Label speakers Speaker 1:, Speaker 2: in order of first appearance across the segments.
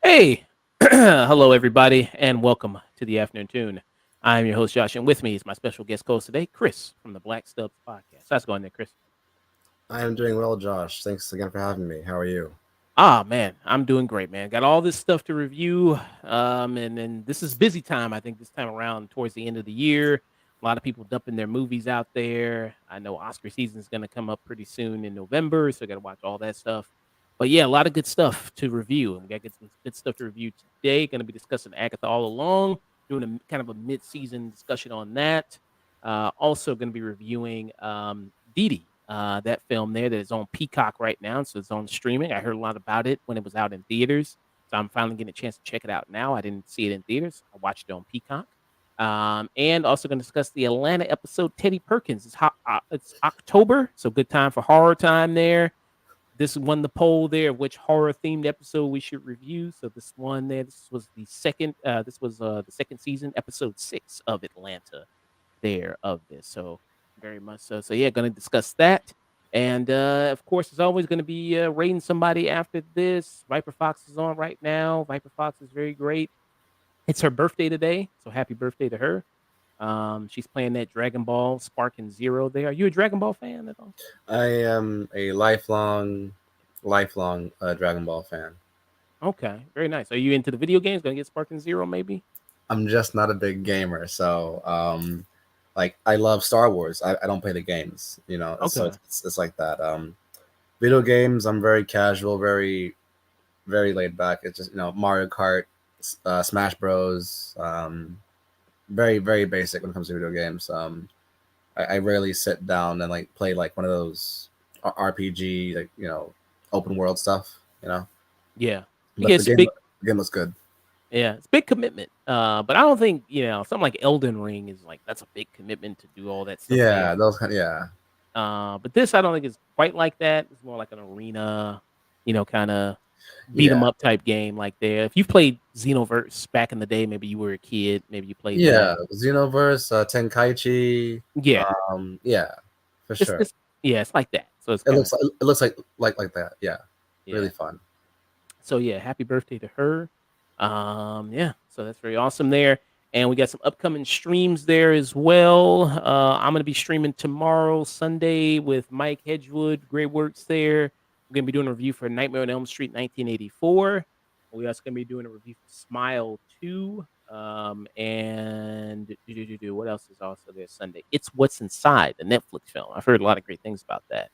Speaker 1: Hey, hello everybody, and welcome to the Afternoontune. I'm your host Josh, and with me is my special guest host today, Chris from the Black Stubbs podcast. How's it going there, Chris?
Speaker 2: I am doing well, Josh. Thanks again for having me. How are you?
Speaker 1: Ah, man, I'm doing great, man. Got all this stuff to review, and this is busy time. I think this time around, towards the end of the year, a lot of people dumping their movies out there. I know Oscar season is going to come up pretty soon in November, so I got to watch all that stuff. But yeah, a lot of good stuff to review, and we got to get some good stuff to review today. Going to be discussing Agatha all along, doing a kind of a mid-season discussion on that. Also, going to be reviewing Didi, that film there that is on Peacock right now. So it's on streaming. I heard a lot about it when it was out in theaters. So I'm finally getting a chance to check it out now. I didn't see it in theaters. I watched it on Peacock. And also going to discuss the Atlanta episode, Teddy Perkins. It's October, so good time for horror time there. This won the poll there of which horror themed episode we should review. So this one there, this was the second season, episode 6 of Atlanta there of this. So very much so. So yeah, going to discuss that. And of course, it's always going to be rating somebody after this. Viper Fox is on right now. Viper Fox is very great. It's her birthday today, so happy birthday to her. She's playing that Dragon Ball Sparking Zero there. Are you a Dragon Ball fan at all?
Speaker 2: I am a lifelong Dragon Ball fan.
Speaker 1: Okay, very nice. Are you into the video games? Going to get Sparking Zero maybe?
Speaker 2: I'm just not a big gamer, so like I love Star Wars. I don't play the games, so
Speaker 1: Okay.
Speaker 2: it's like that. Video games, I'm very casual, very very laid back. It's just Mario Kart, Smash Bros. Very very basic when it comes to video games. I rarely sit down and like play like one of those RPG like open world stuff.
Speaker 1: Yeah.
Speaker 2: But
Speaker 1: Yeah, it's big.
Speaker 2: the game looks good.
Speaker 1: Yeah, it's big commitment. But I don't think something like Elden Ring is like that's a big commitment to do all that stuff.
Speaker 2: Yeah, those kind. Yeah,
Speaker 1: But this I don't think is quite like that. It's more like an arena, kind of beat 'em
Speaker 2: yeah,
Speaker 1: up type game like there. If you've played Xenoverse back in the day, maybe you were a kid, maybe you played
Speaker 2: yeah.
Speaker 1: that.
Speaker 2: Xenoverse, Tenkaichi.
Speaker 1: Yeah,
Speaker 2: Yeah, for
Speaker 1: it's,
Speaker 2: sure.
Speaker 1: it's yeah, it's like that. So it's
Speaker 2: It
Speaker 1: kind of
Speaker 2: looks like that. Yeah,
Speaker 1: yeah.
Speaker 2: really fun.
Speaker 1: So yeah, happy birthday to her. Yeah, so that's very awesome there. And we got some upcoming streams there as well. I'm gonna be streaming tomorrow, Sunday, with Mike Hedgewood, Great Works there. We're gonna be doing a review for Nightmare on Elm Street 1984. We also gonna be doing a review for Smile 2. And what else is also there Sunday? It's What's Inside, the Netflix film. I've heard a lot of great things about that.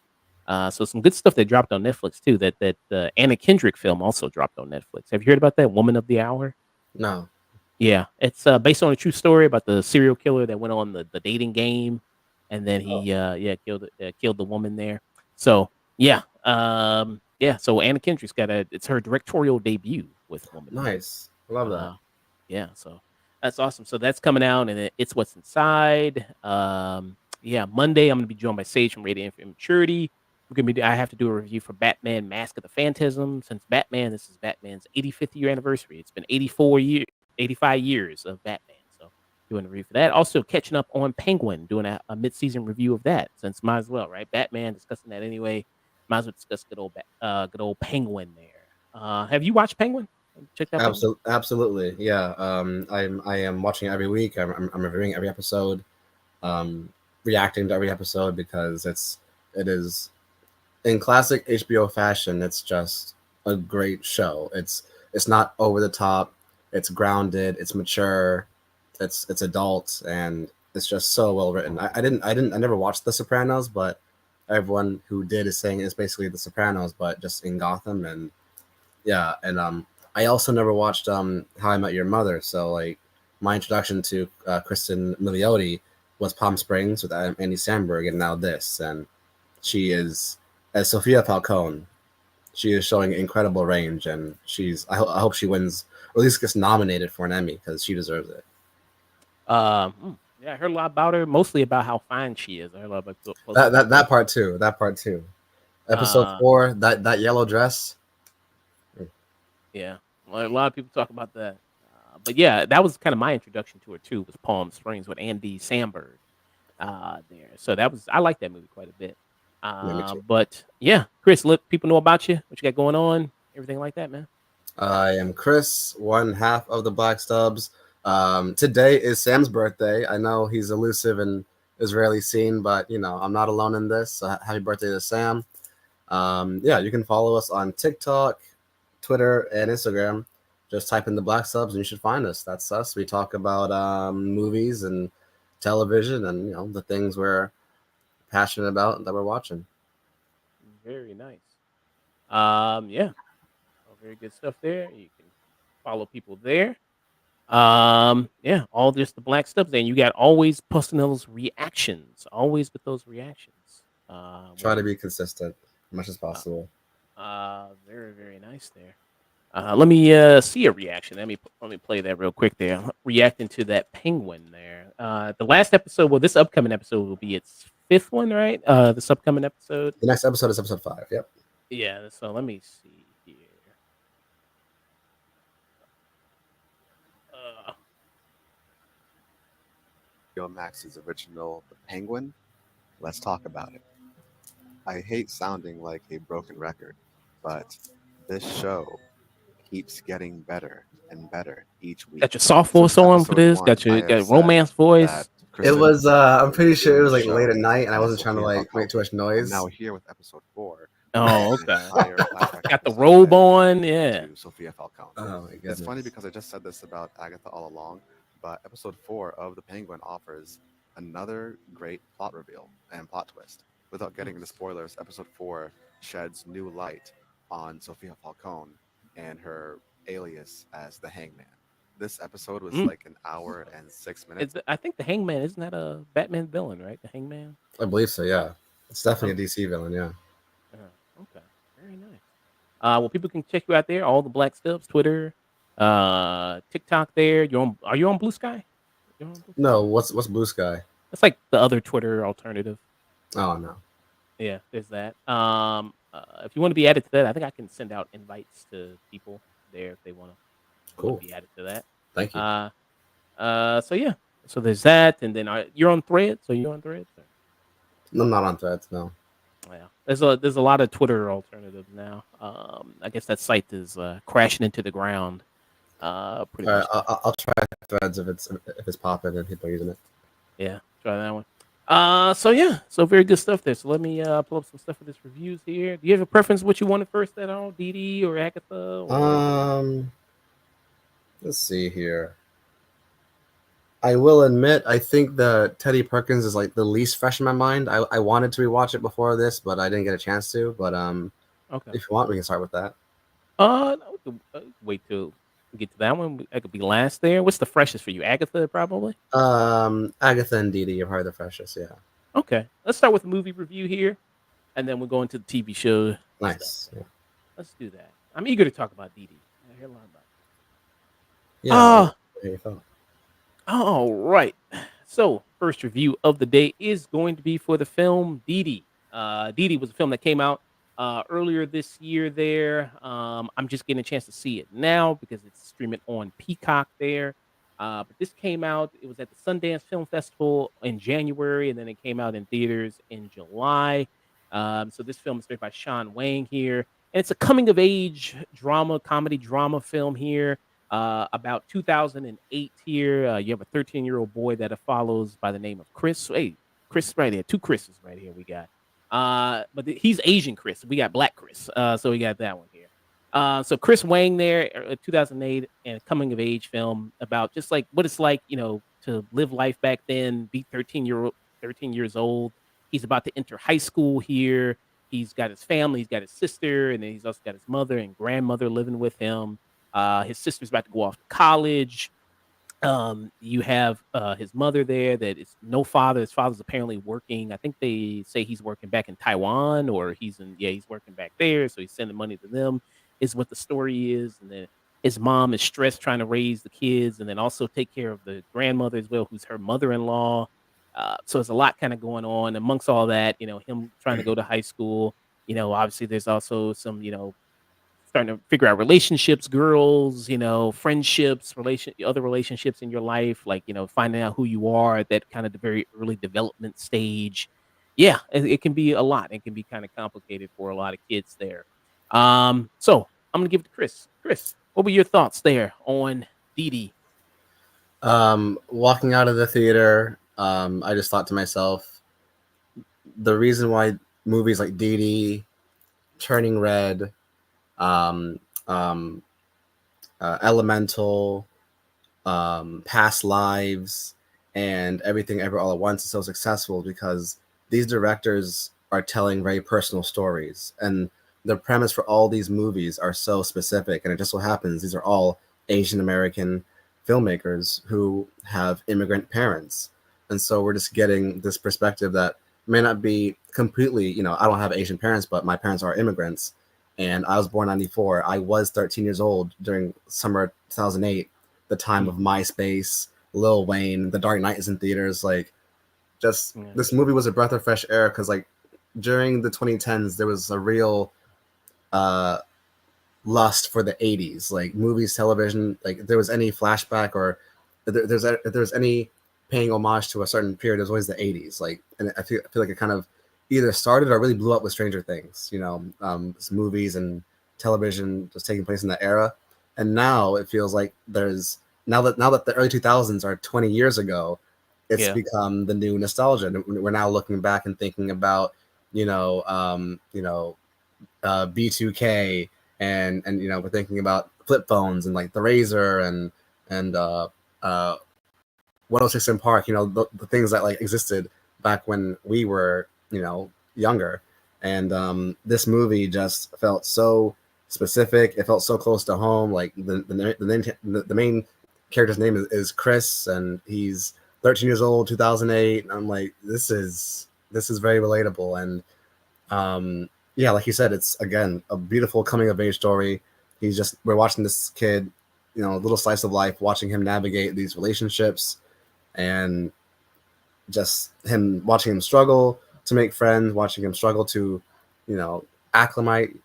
Speaker 1: So some good stuff that dropped on Netflix too. That Anna Kendrick film also dropped on Netflix. Have you heard about that? Woman of the Hour.
Speaker 2: No.
Speaker 1: Yeah, it's based on a true story about the serial killer that went on the dating game, and then he killed the woman there. So yeah, So Anna Kendrick's it's her directorial debut with Woman.
Speaker 2: Nice. I love that.
Speaker 1: Yeah, so that's awesome. So that's coming out, and It's What's Inside. Monday I'm gonna be joined by Sage from Radiant Immaturity. I have to do a review for Batman: Mask of the Phantasm. Since this is Batman's 85th year anniversary. It's been 85 years of Batman. So doing a review for that. Also catching up on Penguin, doing a mid-season review of that. Since might as well, right? Batman, discussing that anyway. Might as well discuss good old Penguin there. Have you watched Penguin? Check that out.
Speaker 2: Absolutely. Yeah. I am watching it every week. I'm reviewing every episode, reacting to every episode because it is in classic HBO fashion. It's just a great show. It's not over the top. It's grounded. It's mature. It's adult, and it's just so well written. I never watched The Sopranos, but everyone who did is saying it's basically The Sopranos, but just in Gotham. And yeah, and I also never watched How I Met Your Mother. So like my introduction to Kristen Milioti was Palm Springs with Andy Samberg, and now this, and she is as Sophia Falcone. She is showing incredible range, and I hope she wins, or at least gets nominated for an Emmy because she deserves it.
Speaker 1: Yeah, I heard a lot about her, mostly about how fine she is. I heard a lot about
Speaker 2: that part too. Episode
Speaker 1: Uh,
Speaker 2: 4, that yellow dress.
Speaker 1: yeah, a lot of people talk about that. But yeah, that was kind of my introduction to her too. Was Palm Springs with Andy Samberg there. So that was I like that movie quite a bit.
Speaker 2: Yeah, me too.
Speaker 1: But yeah, Chris, let people know about you, what you got going on, everything like that, man.
Speaker 2: I am Chris, one half of the Black Stubs. Today is Sam's birthday. I know he's elusive and is rarely seen, but I'm not alone in this. So happy birthday to Sam. Yeah, you can follow us on TikTok, Twitter, and Instagram. Just type in the Black Subs and you should find us. That's us. We talk about movies and television and the things we're passionate about that we're watching.
Speaker 1: Very nice. Yeah, all very good stuff there. You can follow people there. Yeah, all just the black stuff. Then you got always posting those reactions, always with those reactions.
Speaker 2: Try to
Speaker 1: When
Speaker 2: be consistent as much as
Speaker 1: uh,
Speaker 2: possible.
Speaker 1: very very nice there. Let me see a reaction. Let me play that real quick there. Reacting to that penguin there. The last episode, well, this upcoming episode will be its fifth one, right? This upcoming episode.
Speaker 2: The next episode is episode 5. Yep.
Speaker 1: Yeah. So let me see here. Uh,
Speaker 3: Max's original The Penguin. Let's talk about it. I hate sounding like a broken record, but this show keeps getting better and better each week.
Speaker 1: got your soft voice
Speaker 3: Since
Speaker 1: on for
Speaker 3: episode
Speaker 1: this.
Speaker 3: 1,
Speaker 1: Got
Speaker 3: I
Speaker 1: your
Speaker 3: have
Speaker 1: got
Speaker 3: said
Speaker 1: romance
Speaker 3: that
Speaker 1: voice.
Speaker 2: It
Speaker 3: Kristen
Speaker 2: was. I'm pretty
Speaker 3: would
Speaker 2: sure it
Speaker 3: ruin
Speaker 2: was
Speaker 3: the
Speaker 2: like late
Speaker 3: show
Speaker 2: at night, and I
Speaker 3: on
Speaker 2: wasn't trying to
Speaker 3: Sophia
Speaker 2: like make too much
Speaker 3: Falcone.
Speaker 2: noise.
Speaker 3: Now here with episode 4,
Speaker 1: Oh,
Speaker 3: an
Speaker 1: okay.
Speaker 3: entire flashback
Speaker 1: Got the
Speaker 3: episode
Speaker 1: robe
Speaker 3: dedicated
Speaker 1: on. Yeah.
Speaker 3: to Sophia Falcone.
Speaker 2: Oh my
Speaker 3: It's funny
Speaker 2: goodness.
Speaker 3: because I just said this about Agatha all along, but episode 4 of The Penguin offers another great plot reveal and plot twist. Without getting into spoilers, episode 4 sheds new light on Sophia Falcone and her alias as the Hangman. This episode was
Speaker 1: Mm.
Speaker 3: like an hour and 6 minutes.
Speaker 1: I think the Hangman isn't that a Batman villain, right? The Hangman.
Speaker 2: I believe so. Yeah, it's definitely a
Speaker 1: Um,
Speaker 2: DC villain. Yeah.
Speaker 1: okay, very nice. Well, people can check you out there. All the Black Stubs, Twitter, TikTok. There, you're on. Are you on Blue Sky? You're on Blue Sky.
Speaker 2: No, what's Blue Sky?
Speaker 1: That's like the other Twitter alternative.
Speaker 2: Oh no.
Speaker 1: Yeah, there's that. If you want to be added to that, I think I can send out invites to people there if they want to
Speaker 2: Cool.
Speaker 1: be added to that.
Speaker 2: Thank you.
Speaker 1: So yeah, so there's that, and then you're on Threads. So you're on Threads. Or?
Speaker 2: I'm not on Threads. No.
Speaker 1: Yeah, there's a lot of Twitter alternatives now. I guess that site is crashing into the ground. Pretty
Speaker 2: All right,
Speaker 1: much.
Speaker 2: I'll try Threads if it's popping and people are using it.
Speaker 1: Yeah, try that one. So yeah, so very good stuff there. So let me pull up some stuff for this reviews here. Do you have a preference what you wanted first at all, Didi or Agatha? Or...
Speaker 2: Let's see here. I will admit, I think the Teddy Perkins is like the least fresh in my mind. I wanted to rewatch it before this, but I didn't get a chance to. But
Speaker 1: Okay.
Speaker 2: if you want, we can start with that.
Speaker 1: No, we could, wait till we get to that one. I could be last there. What's the freshest for you, Agatha? Probably.
Speaker 2: Agatha and Didi are probably the freshest. Yeah.
Speaker 1: Okay, let's start with the movie review here, and then we'll go into the TV show.
Speaker 2: Nice. Yeah.
Speaker 1: Let's do that. I'm eager to talk about Didi. I hear a lot about it.
Speaker 2: Yeah. How you felt?
Speaker 1: All right. So, first review of the day is going to be for the film Didi. Didi was a film that came out earlier this year there. I'm just getting a chance to see it now because it's streaming on Peacock there. But this came out, it was at the Sundance Film Festival in January, and then it came out in theaters in July. So this film is directed by Sean Wang here. And it's a coming of age comedy drama film here. About 2008 here. You have a 13-year-old boy that follows by the name of Chris. Hey, Chris right here. Two Chris's right here we got. But he's Asian Chris. We got Black Chris. So we got that one here. So Chris Wang there, 2008, and a coming of age film about just like what it's like, to live life back then, be 13 years old. He's about to enter high school here. He's got his family, he's got his sister, and then he's also got his mother and grandmother living with him. His sister's about to go off to college. You have his mother there that is no father. His father's apparently working. I think they say he's working back in Taiwan, or he's working back there. So he's sending money to them, is what the story is. And then his mom is stressed trying to raise the kids and then also take care of the grandmother as well, who's her mother-in-law. So there's a lot kind of going on amongst all that, him trying to go to high school. Obviously there's also some, starting to figure out relationships, girls, friendships, other relationships in your life, like, finding out who you are at that kind of the very early development stage. Yeah, it can be a lot. It can be kind of complicated for a lot of kids there. So I'm gonna give it to Chris. Chris, what were your thoughts there on Didi?
Speaker 2: Walking out of the theater, I just thought to myself, the reason why movies like Didi, Turning Red, um, um, Elemental, Past Lives, and Everything Ever All at Once is so successful because these directors are telling very personal stories, and the premise for all these movies are so specific. And it just so happens these are all Asian American filmmakers who have immigrant parents, and so we're just getting this perspective that may not be completely. I don't have Asian parents, but my parents are immigrants, and I was born '94. I was 13 years old during summer 2008, the time of
Speaker 1: Mhm.
Speaker 2: MySpace, Lil Wayne, The Dark Knight is in theaters. Like, just
Speaker 1: Yeah.
Speaker 2: this movie was a breath of fresh air because, like, during the 2010s, there was a real uh, lust for the 80s, like movies, television. Like, if there was any flashback or if there's any paying homage to a certain period, it was always the 80s. Like, and I feel like it kind of either started or really blew up with Stranger Things. Movies and television just taking place in that era, and now it feels like there's now that the early 2000s are 20 years ago, it's
Speaker 1: Yeah.
Speaker 2: become the new nostalgia. And we're now looking back and thinking about you know um, you know B2K, and we're thinking about flip phones and like the Razor and 106 in Park, the things that like existed back when we were younger. And this movie just felt so specific. It felt so close to home. Like the main character's name is Chris, and he's 13 years old, 2008. And I'm like, this is very relatable. And yeah, like you said, it's again a beautiful coming of age story. We're watching this kid, a little slice of life, watching him navigate these relationships, and just him watching him struggle to make friends, watching him struggle to, acclimate,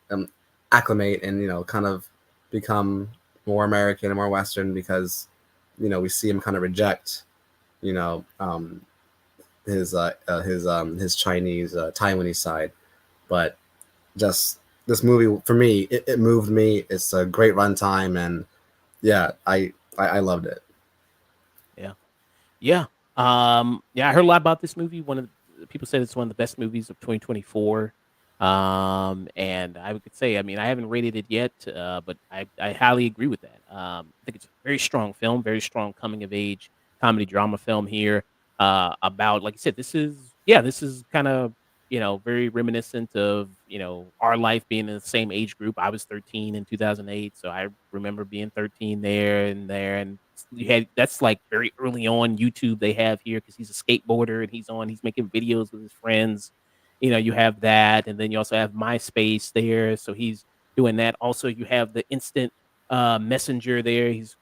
Speaker 2: acclimate, and kind of become more American and more Western because, we see him kind of reject, you know, um, his Chinese Taiwanese side, but just this movie for me, it moved me. It's a great runtime, and yeah, I loved it.
Speaker 1: Yeah. Yeah. Yeah, I heard a lot about this movie. One of the people said it's one of the best movies of 2024. And I could say, I mean, I haven't rated it yet, but I highly agree with that. I think it's a very strong film, very strong coming of age comedy drama film here. About, like you said, this is kind of, very reminiscent of, our life being in the same age group. I was 13 in 2008, so I remember being 13 there, and you had that's like very early on YouTube they have here because he's a skateboarder and he's making videos with his friends. You have that, and then you also have MySpace there, so he's doing that. Also, you have the instant messenger there. He's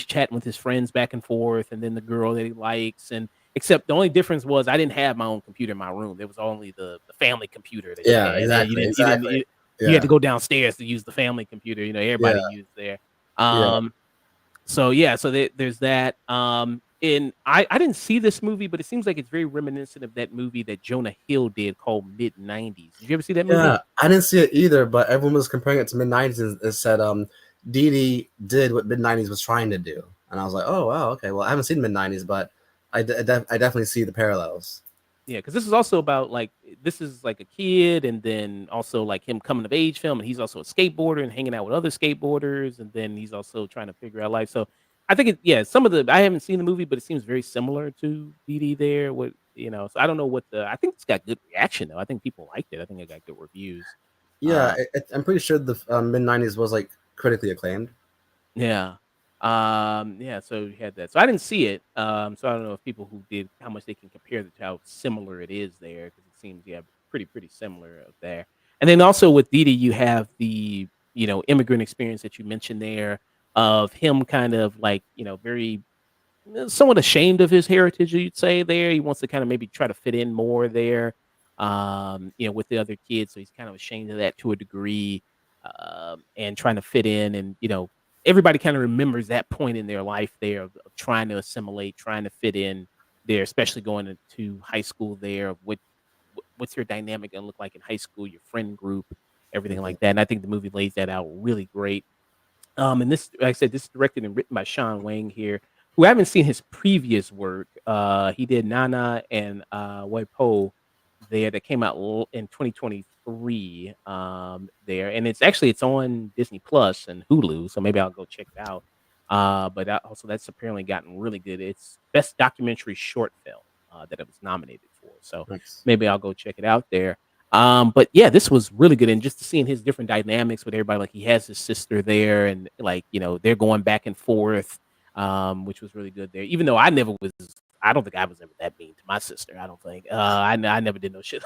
Speaker 1: chatting with his friends back and forth, and then the girl that he likes. And except the only difference was I didn't have my own computer in my room. There was only the family computer that you
Speaker 2: Yeah,
Speaker 1: had. You
Speaker 2: exactly,
Speaker 1: didn't you didn't
Speaker 2: exactly.
Speaker 1: you had
Speaker 2: Yeah,
Speaker 1: to go downstairs to use the family computer.
Speaker 2: yeah,
Speaker 1: Everybody used there.
Speaker 2: yeah.
Speaker 1: So yeah, so there's that. And I didn't see this movie, but it seems like it's very reminiscent of that movie that Jonah Hill did called Mid '90s. Did you ever see that movie?
Speaker 2: Yeah, I didn't see it either, but everyone was comparing it to mid '90s and said Didi did what mid '90s was trying to do, and I was like, oh wow, okay. Well, I haven't seen mid '90s, but I definitely see the parallels.
Speaker 1: Yeah, because this is also about like this is like a kid, and then also like him coming of age film, and he's also a skateboarder and hanging out with other skateboarders, and then he's also trying to figure out life. So I think yeah, some of the I haven't seen the movie, but it seems very similar to Didi there. So I don't know what I think it's got good reaction though. I think people liked it. I think it got good reviews.
Speaker 2: Yeah,
Speaker 1: Uh,
Speaker 2: I'm pretty sure the mid '90s was like critically acclaimed.
Speaker 1: Yeah. Yeah, so you had that. So I didn't see it. So I don't know if people who did how much they can compare to how similar it is there, because it seems, yeah, pretty similar up there. And then also with Didi, you have the, immigrant experience that you mentioned there of him kind of like, very somewhat ashamed of his heritage, you'd say there. He wants to kind of maybe try to fit in more there. with the other kids. So he's kind of ashamed of that to a degree, and trying to fit in. And everybody kind of remembers that point in their life there of trying to assimilate, trying to fit in there, especially going into high school there. Of what's your dynamic gonna look like in high school, your friend group, everything
Speaker 2: Mhm.
Speaker 1: like that. And I think the movie lays that out really great. And this, like I said, this is directed and written by Sean Wang here, who I haven't seen his previous work. He did Nana and Waipo there that came out in 2023 there, and it's on Disney Plus and Hulu, so maybe I'll go check it out. But also that's apparently gotten really good. It's best documentary short film that it was nominated for, so
Speaker 2: Nice.
Speaker 1: maybe I'll go check it out there. But yeah, this was really good, and just seeing his different dynamics with everybody, like he has his sister there, and like they're going back and forth, which was really good there. Even though I don't think I was ever that mean to my sister. I don't think. I never did no shit.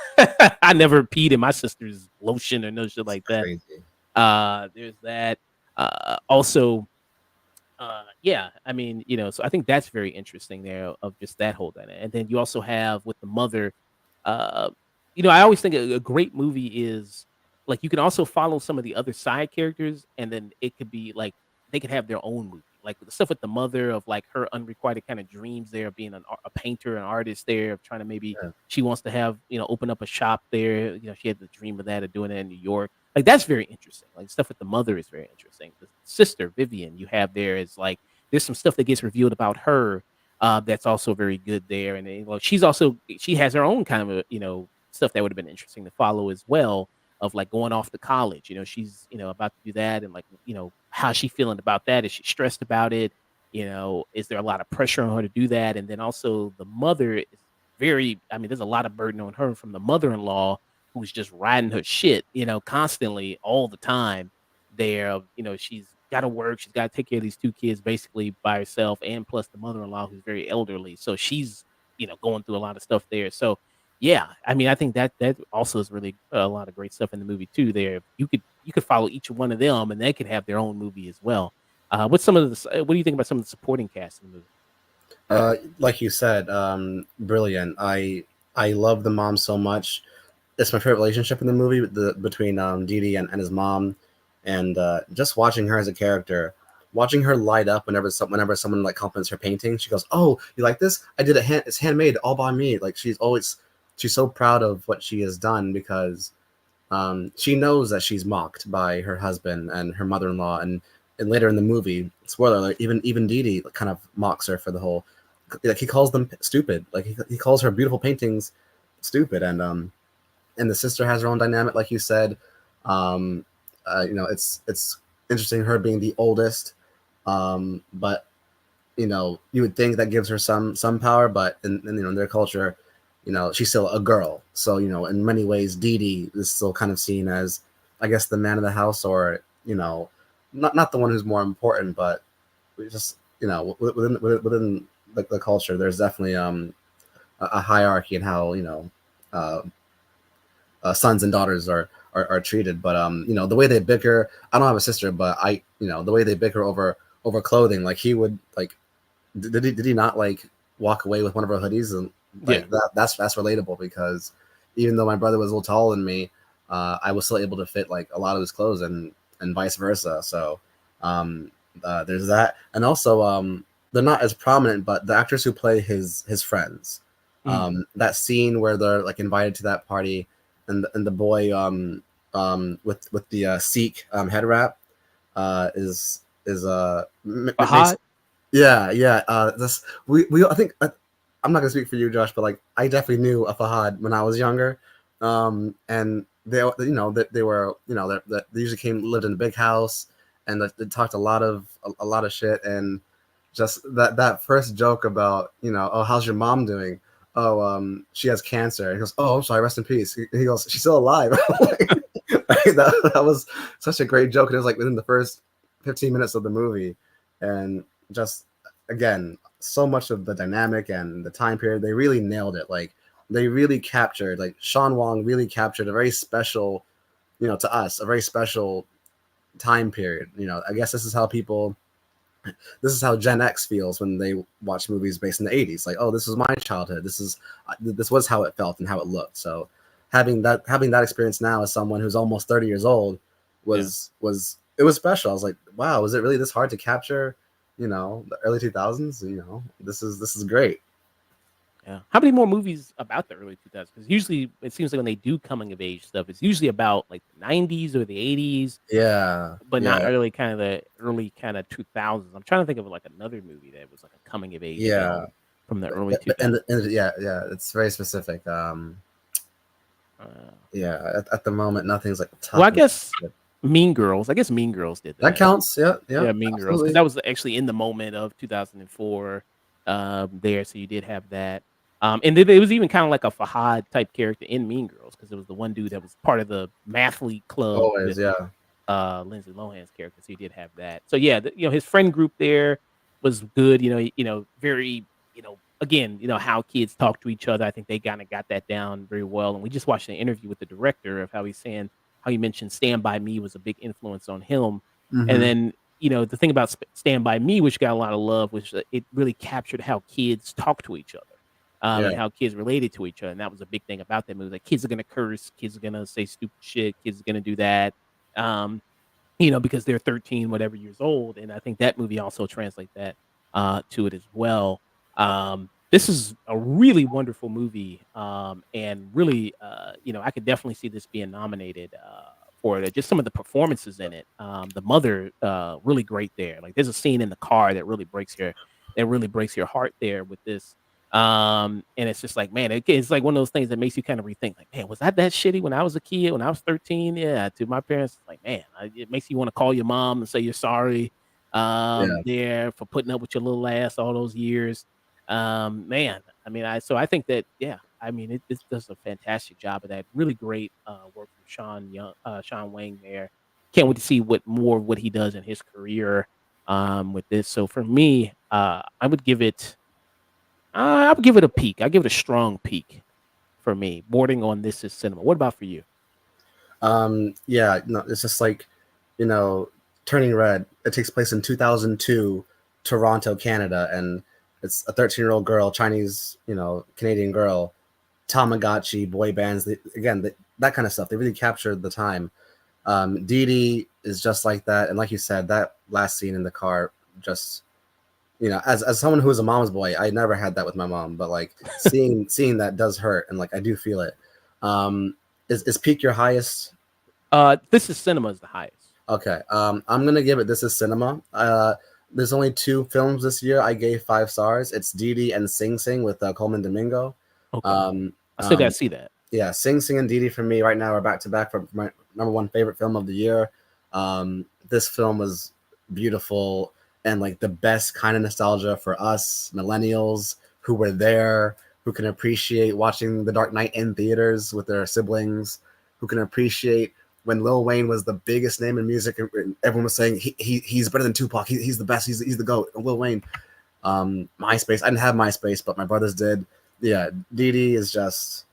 Speaker 1: I never peed in my sister's lotion or no shit
Speaker 2: It's
Speaker 1: like that.
Speaker 2: crazy.
Speaker 1: There's that. Also, yeah, I mean, so I think that's very interesting there of just that whole dynamic. And then you also have with the mother, uh, I always think a great movie is like you can also follow some of the other side characters, and then it could be like they could have their own movie. Like the stuff with the mother of like her unrequited kind of dreams there of being a painter, an artist there, of trying to maybe
Speaker 2: Yeah.
Speaker 1: she wants to have, open up a shop there. She had the dream of that, of doing that in New York. Like that's very interesting. Like stuff with the mother is very interesting. The sister Vivian you have there is like there's some stuff that gets revealed about her that's also very good there. And she has her own kind of stuff that would have been interesting to follow as well. Of like going off to college, she's about to do that, and like how's she feeling about that? Is she stressed about it? Is there a lot of pressure on her to do that? And then also the mother is I mean, there's a lot of burden on her from the mother-in-law who's just riding her shit, constantly all the time there. She's got to work. She's got to take care of these two kids basically by herself, and plus the mother-in-law who's very elderly. So she's, going through a lot of stuff there. So yeah, I mean, I think that also is really a lot of great stuff in the movie too. There, you could follow each one of them, and they could have their own movie as well. What do you think about some of the supporting cast in the movie?
Speaker 2: Like you said, brilliant. I love the mom so much. It's my favorite relationship in the movie between Didi and his mom, and just watching her as a character, watching her light up whenever someone like compliments her painting. She goes, "Oh, you like this? I did it. It's handmade all by me." Like she's so proud of what she has done because she knows that she's mocked by her husband and her mother-in-law, and later in the movie, spoiler alert, even Didi kind of mocks her for the whole, like he calls them stupid, like he calls her beautiful paintings stupid, and the sister has her own dynamic, like you said. Um, it's interesting her being the oldest, but you would think that gives her some power, but in their culture, she's still a girl. So in many ways, Dee Dee is still kind of seen as, I guess, the man of the house, or not the one who's more important, but we just within the culture, there's definitely a hierarchy in how uh, sons and daughters are treated. But the way they bicker, I don't have a sister, but the way they bicker over clothing, like he would like, did he not like walk away with one of her hoodies, and
Speaker 1: Yeah.
Speaker 2: like that's relatable because even though my brother was a little taller than me, I was still able to fit like a lot of his clothes, and vice versa. So um, there's that, and also they're not as prominent, but the actors who play his friends,
Speaker 1: Mm.
Speaker 2: that scene where they're like invited to that party, and the boy with the Sikh head wrap is makes.
Speaker 1: Fahad?
Speaker 2: Yeah. This we I think I'm not gonna speak for you, Josh, but like I definitely knew a Fahad when I was younger, and they were they usually lived in a big house, and they talked a lot of shit, and just that first joke about oh, how's your mom doing? Oh, she has cancer. He goes, oh, I'm sorry, rest in peace. He goes, she's still alive. That was such a great joke, and it was like within the first 15 minutes of the movie, and just again, so much of the dynamic and the time period, they really nailed it. Like they really captured, like Sean Wong really captured a very special, to us, a very special time period. I guess this is how Gen X feels when they watch movies based in the 80s. Like, oh, this was my childhood. This was how it felt and how it looked. So having that experience now as someone who's almost 30 years old was it was special. I was like, wow, was it really this hard to capture? The early 2000s. This is great.
Speaker 1: Yeah. How many more movies about the early 2000s? Because usually it seems like when they do coming of age stuff, it's usually about like the 90s or the 80s,
Speaker 2: Yeah,
Speaker 1: but not
Speaker 2: yeah,
Speaker 1: really kind of the early kind of 2000s. I'm trying to think of like another movie that was like a coming of age
Speaker 2: yeah.
Speaker 1: film from the early
Speaker 2: And,
Speaker 1: 2000s.
Speaker 2: yeah, yeah, it's very specific.
Speaker 1: Uh,
Speaker 2: Yeah, at the moment, nothing's like
Speaker 1: well,
Speaker 2: top.
Speaker 1: I guess Mean Girls. I guess Mean Girls did
Speaker 2: That
Speaker 1: that.
Speaker 2: counts. Yeah, yeah,
Speaker 1: Yeah, Mean Girls, because
Speaker 2: absolutely.
Speaker 1: that was actually in the moment of 2004, there, so you did have that. And then it was even kinda like a Fahad type character in Mean Girls, because it was the one dude that was part of the mathlete club
Speaker 2: Always,
Speaker 1: with,
Speaker 2: yeah,
Speaker 1: Lindsay Lohan's character, so you did have that. So, yeah, his friend group there was good, very, again, how kids talk to each other. I think they kinda got that down very well, and we just watched an interview with the director of how he's saying how he mentioned Stand By Me was a big influence on him, and
Speaker 2: hmm
Speaker 1: then, the thing about Stand By Me, which got a lot of love, was that it really captured how kids talk to each other,
Speaker 2: yeah,
Speaker 1: and how kids related to each other, and that was a big thing about that movie. Like, kids are gonna curse, kids are gonna say stupid shit, kids are gonna do that, um, because they're 13, whatever years old. And I think that movie also translates that to it as well. This is a really wonderful movie, and really, I could definitely see this being nominated for it. Just some of the performances in it. The mother, really great there. Like, there's a scene in the car that really breaks your heart there with this. And it's just like, man, it's like one of those things that makes you kind of rethink, like, man, was I that shitty when I was a kid, when I was 13? Yeah, to my parents, it's like, man, it makes you want to call your mom and say you're sorry,
Speaker 2: yeah.
Speaker 1: there for putting up with your little ass all those years. Man, I mean, I think that, yeah, I mean, this does a fantastic job of that. Really great work from Sean Wang there. Can't wait to see what he does in his career with this. So for me, I would give it a peak. I give it a strong peak for me. Boarding on This Is Cinema. What about for you?
Speaker 2: Yeah, no, it's just like, you know, Turning Red. It takes place in 2002, Toronto, Canada, and it's a 13-year-old girl, Chinese, Canadian girl, Tamagotchi, boy bands. Again, that kind of stuff. They really captured the time. Didi is just like that, and like you said, that last scene in the car, just as someone who was a mama's boy, I never had that with my mom, but like seeing that does hurt, and like I do feel it. Is peak your highest?
Speaker 1: This Is Cinema is the highest.
Speaker 2: Okay. I'm gonna give it This Is Cinema. There's only two films this year I gave 5 stars. It's Didi and Sing Sing with Coleman Domingo.
Speaker 1: Okay.
Speaker 2: Um,
Speaker 1: I still gotta
Speaker 2: um,
Speaker 1: see that.
Speaker 2: yeah, Sing Sing and Didi for me right now are back to back for my number one favorite film of the year. This film was beautiful and like the best kind of nostalgia for us millennials who were there, who can appreciate watching The Dark Knight in theaters with their siblings, who can appreciate when Lil Wayne was the biggest name in music and everyone was saying he's better than Tupac, he's the best, he's the GOAT. Lil Wayne. MySpace. I didn't have MySpace, but my brothers did. Yeah, Didi is just,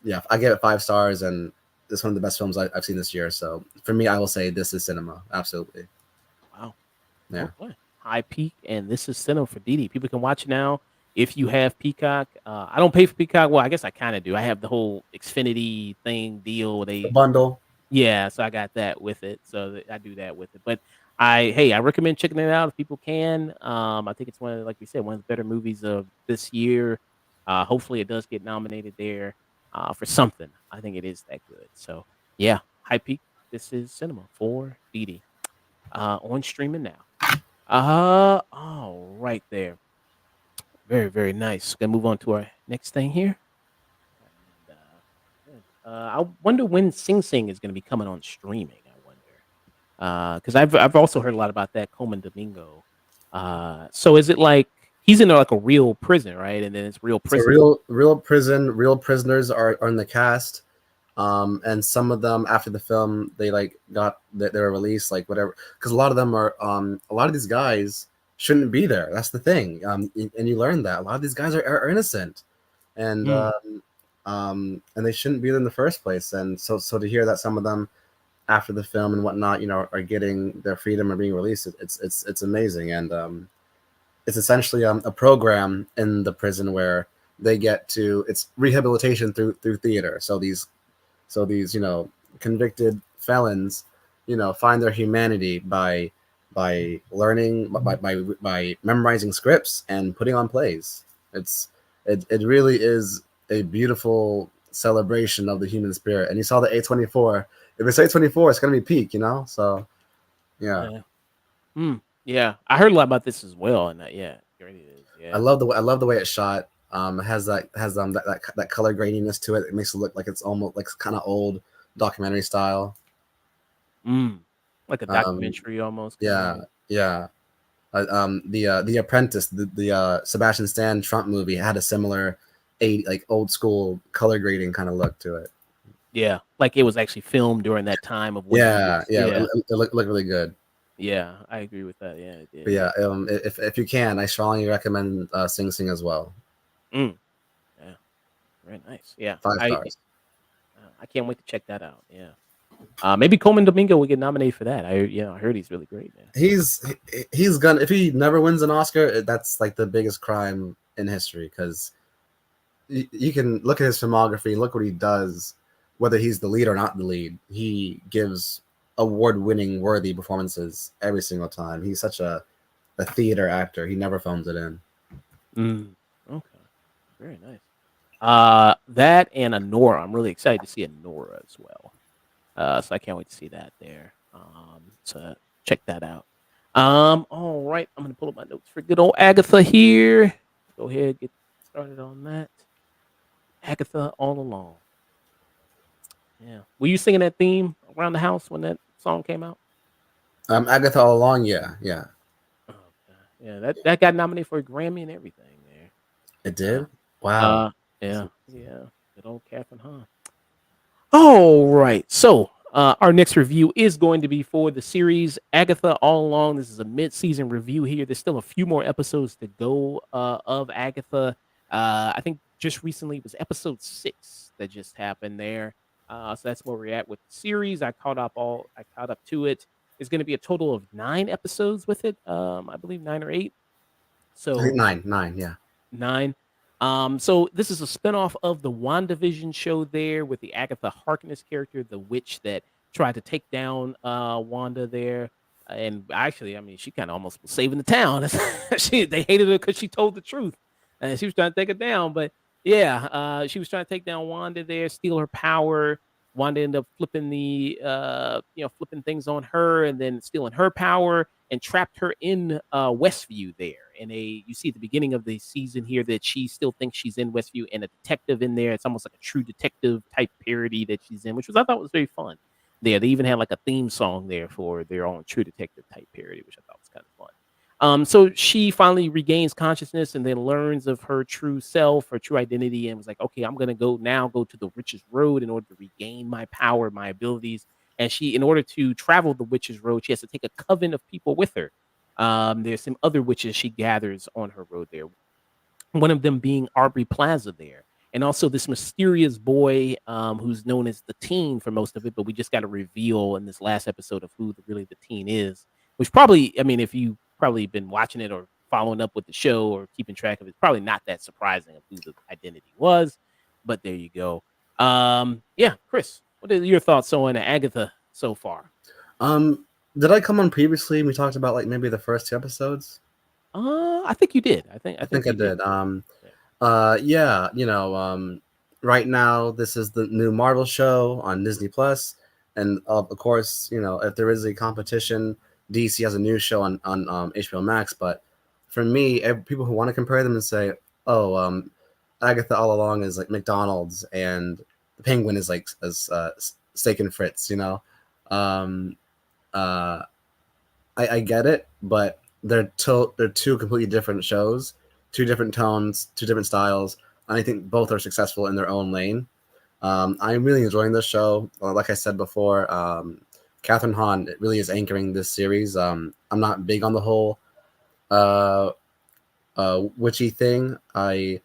Speaker 2: yeah, I give it 5 stars, and it's one of the best films I've seen this year. So for me, I will say This Is Cinema. Absolutely.
Speaker 1: Wow.
Speaker 2: Yeah.
Speaker 1: Okay. High peak, and This Is Cinema for Didi. People can watch it now if you have Peacock. I don't pay for Peacock. Well, I guess I kind of do. I have the whole Xfinity thing deal where
Speaker 2: The
Speaker 1: they,
Speaker 2: bundle.
Speaker 1: yeah, so I got that with it. So I do that with it. But I recommend checking it out if people can. I think it's like we said, one of the better movies of this year. Hopefully, it does get nominated there for something. I think it is that good. So yeah, high peak. This is Cinema for Didi on streaming now. All right there. Very, very nice. Gonna move on to our next thing here. And good. I wonder when Sing Sing is gonna be coming on streaming. I wonder. Because I've also heard a lot about that Coleman Domingo. So is it like he's in like a real prison, right? And then it's real
Speaker 2: It's a
Speaker 1: prison.
Speaker 2: real prison. Real prisoners are in the cast. And some of them after the film they like they were released, like whatever, because a lot of them are a lot of these guys shouldn't be there. That's the thing. And you learn that a lot of these guys are innocent, and
Speaker 1: Mm.
Speaker 2: and they shouldn't be there in the first place. And so to hear that some of them after the film and whatnot, are getting their freedom and being released, it's amazing. And it's essentially a program in the prison where they get to, it's rehabilitation through theater. So these So these, convicted felons, find their humanity by learning by memorizing scripts and putting on plays. It really is a beautiful celebration of the human spirit. And you saw the A24. If it's A24, it's gonna be peak, So yeah.
Speaker 1: Yeah. Yeah. I heard a lot about this as well, and yeah, it really is.
Speaker 2: I
Speaker 1: Yeah.
Speaker 2: love the way it's shot. It has that color graininess to it. It makes it look like it's almost like kind of old documentary style.
Speaker 1: Mm. Like a
Speaker 2: Um,
Speaker 1: documentary almost kind
Speaker 2: yeah,
Speaker 1: of.
Speaker 2: yeah. The Apprentice, the Sebastian Stan Trump movie had a similar, like old school color grading kind of look to it.
Speaker 1: Yeah, like it was actually filmed during that time of when he
Speaker 2: Yeah,
Speaker 1: was.
Speaker 2: yeah.
Speaker 1: Yeah.
Speaker 2: It looked really good.
Speaker 1: Yeah, I agree with that. Yeah, it
Speaker 2: But
Speaker 1: did.
Speaker 2: yeah, if you can, I strongly recommend Sing Sing as well.
Speaker 1: Mm. Yeah. Very nice. Yeah.
Speaker 2: 5 stars.
Speaker 1: I can't wait to check that out. Yeah. Maybe Coleman Domingo will get nominated for that. I heard he's really great, man.
Speaker 2: He's gonna, if he never wins an Oscar, that's like the biggest crime in history, because you can look at his filmography, look what he does, whether he's the lead or not the lead. He gives award-winning worthy performances every single time. He's such a theater actor. He never phones it in.
Speaker 1: Mm. Okay. Very nice. That and Nora. I'm really excited to see a Nora as well. So I can't wait to see that there. So check that out. All right. I'm gonna pull up my notes for good old Agatha here. Go ahead, get started on that. Agatha all along. Yeah. Were you singing that theme around the house when that song came out?
Speaker 2: Agatha all along, yeah, yeah,
Speaker 1: Oh, okay. Yeah, that got nominated for a Grammy and everything there.
Speaker 2: it
Speaker 1: Uh,
Speaker 2: did. Wow.
Speaker 1: uh, yeah. Good old Catherine Hahn. All right. So, our next review is going to be for the series Agatha All Along. This is a mid-season review here. There's still a few more episodes to go of Agatha. I think just recently was episode 6 that just happened there. So that's where we're at with the series. I caught up to it. It's going to be a total of 9 episodes with it. I believe 9 or 8.
Speaker 2: I think
Speaker 1: So
Speaker 2: nine, yeah.
Speaker 1: 9. So this is a spinoff of the WandaVision show there with the Agatha Harkness character, the witch that tried to take down Wanda there. And actually, I mean, she kind of almost was saving the town. They hated her because she told the truth, and she was trying to take her down. But yeah, she was trying to take down Wanda there, steal her power. Wanda ended up flipping things on her, and then stealing her power, and trapped her in Westview there. And you see at the beginning of the season here that she still thinks she's in Westview, and a detective in there. It's almost like a True Detective type parody that she's in, which I thought was very fun. There, they even had like a theme song there for their own True Detective type parody, which I thought was kind of fun. So she finally regains consciousness and then learns of her true self, her true identity, and was like, okay, I'm gonna go to the witch's road in order to regain my power, my abilities. And she, in order to travel the witch's road, she has to take a coven of people with her. There's some other witches she gathers on her road there, one of them being Aubrey Plaza there. And also this mysterious boy who's known as the teen for most of it, but we just got a reveal in this last episode of who really the teen is, which probably, I mean, if you probably been watching it or following up with the show or keeping track of it, it's probably not that surprising of who the identity was, but there you go. Yeah, Chris, what are your thoughts on Agatha so far?
Speaker 2: Did I come on previously and we talked about like maybe the first 2 episodes?
Speaker 1: I think you did. I
Speaker 2: I
Speaker 1: think
Speaker 2: think I
Speaker 1: you did.
Speaker 2: did.
Speaker 1: Yeah.
Speaker 2: Yeah, right now this is the new Marvel show on Disney Plus, and of course, if there is a competition, DC has a new show on HBO Max. But for me, people who want to compare them and say, "Oh, Agatha All Along is like McDonald's, and the Penguin is like as Steak and Fritz," um, uh, I get it, but they're two completely different shows, two different tones, two different styles. And I think both are successful in their own lane. I'm really enjoying this show. Like I said before, Catherine Hahn really is anchoring this series. I'm not big on the whole uh, witchy thing. I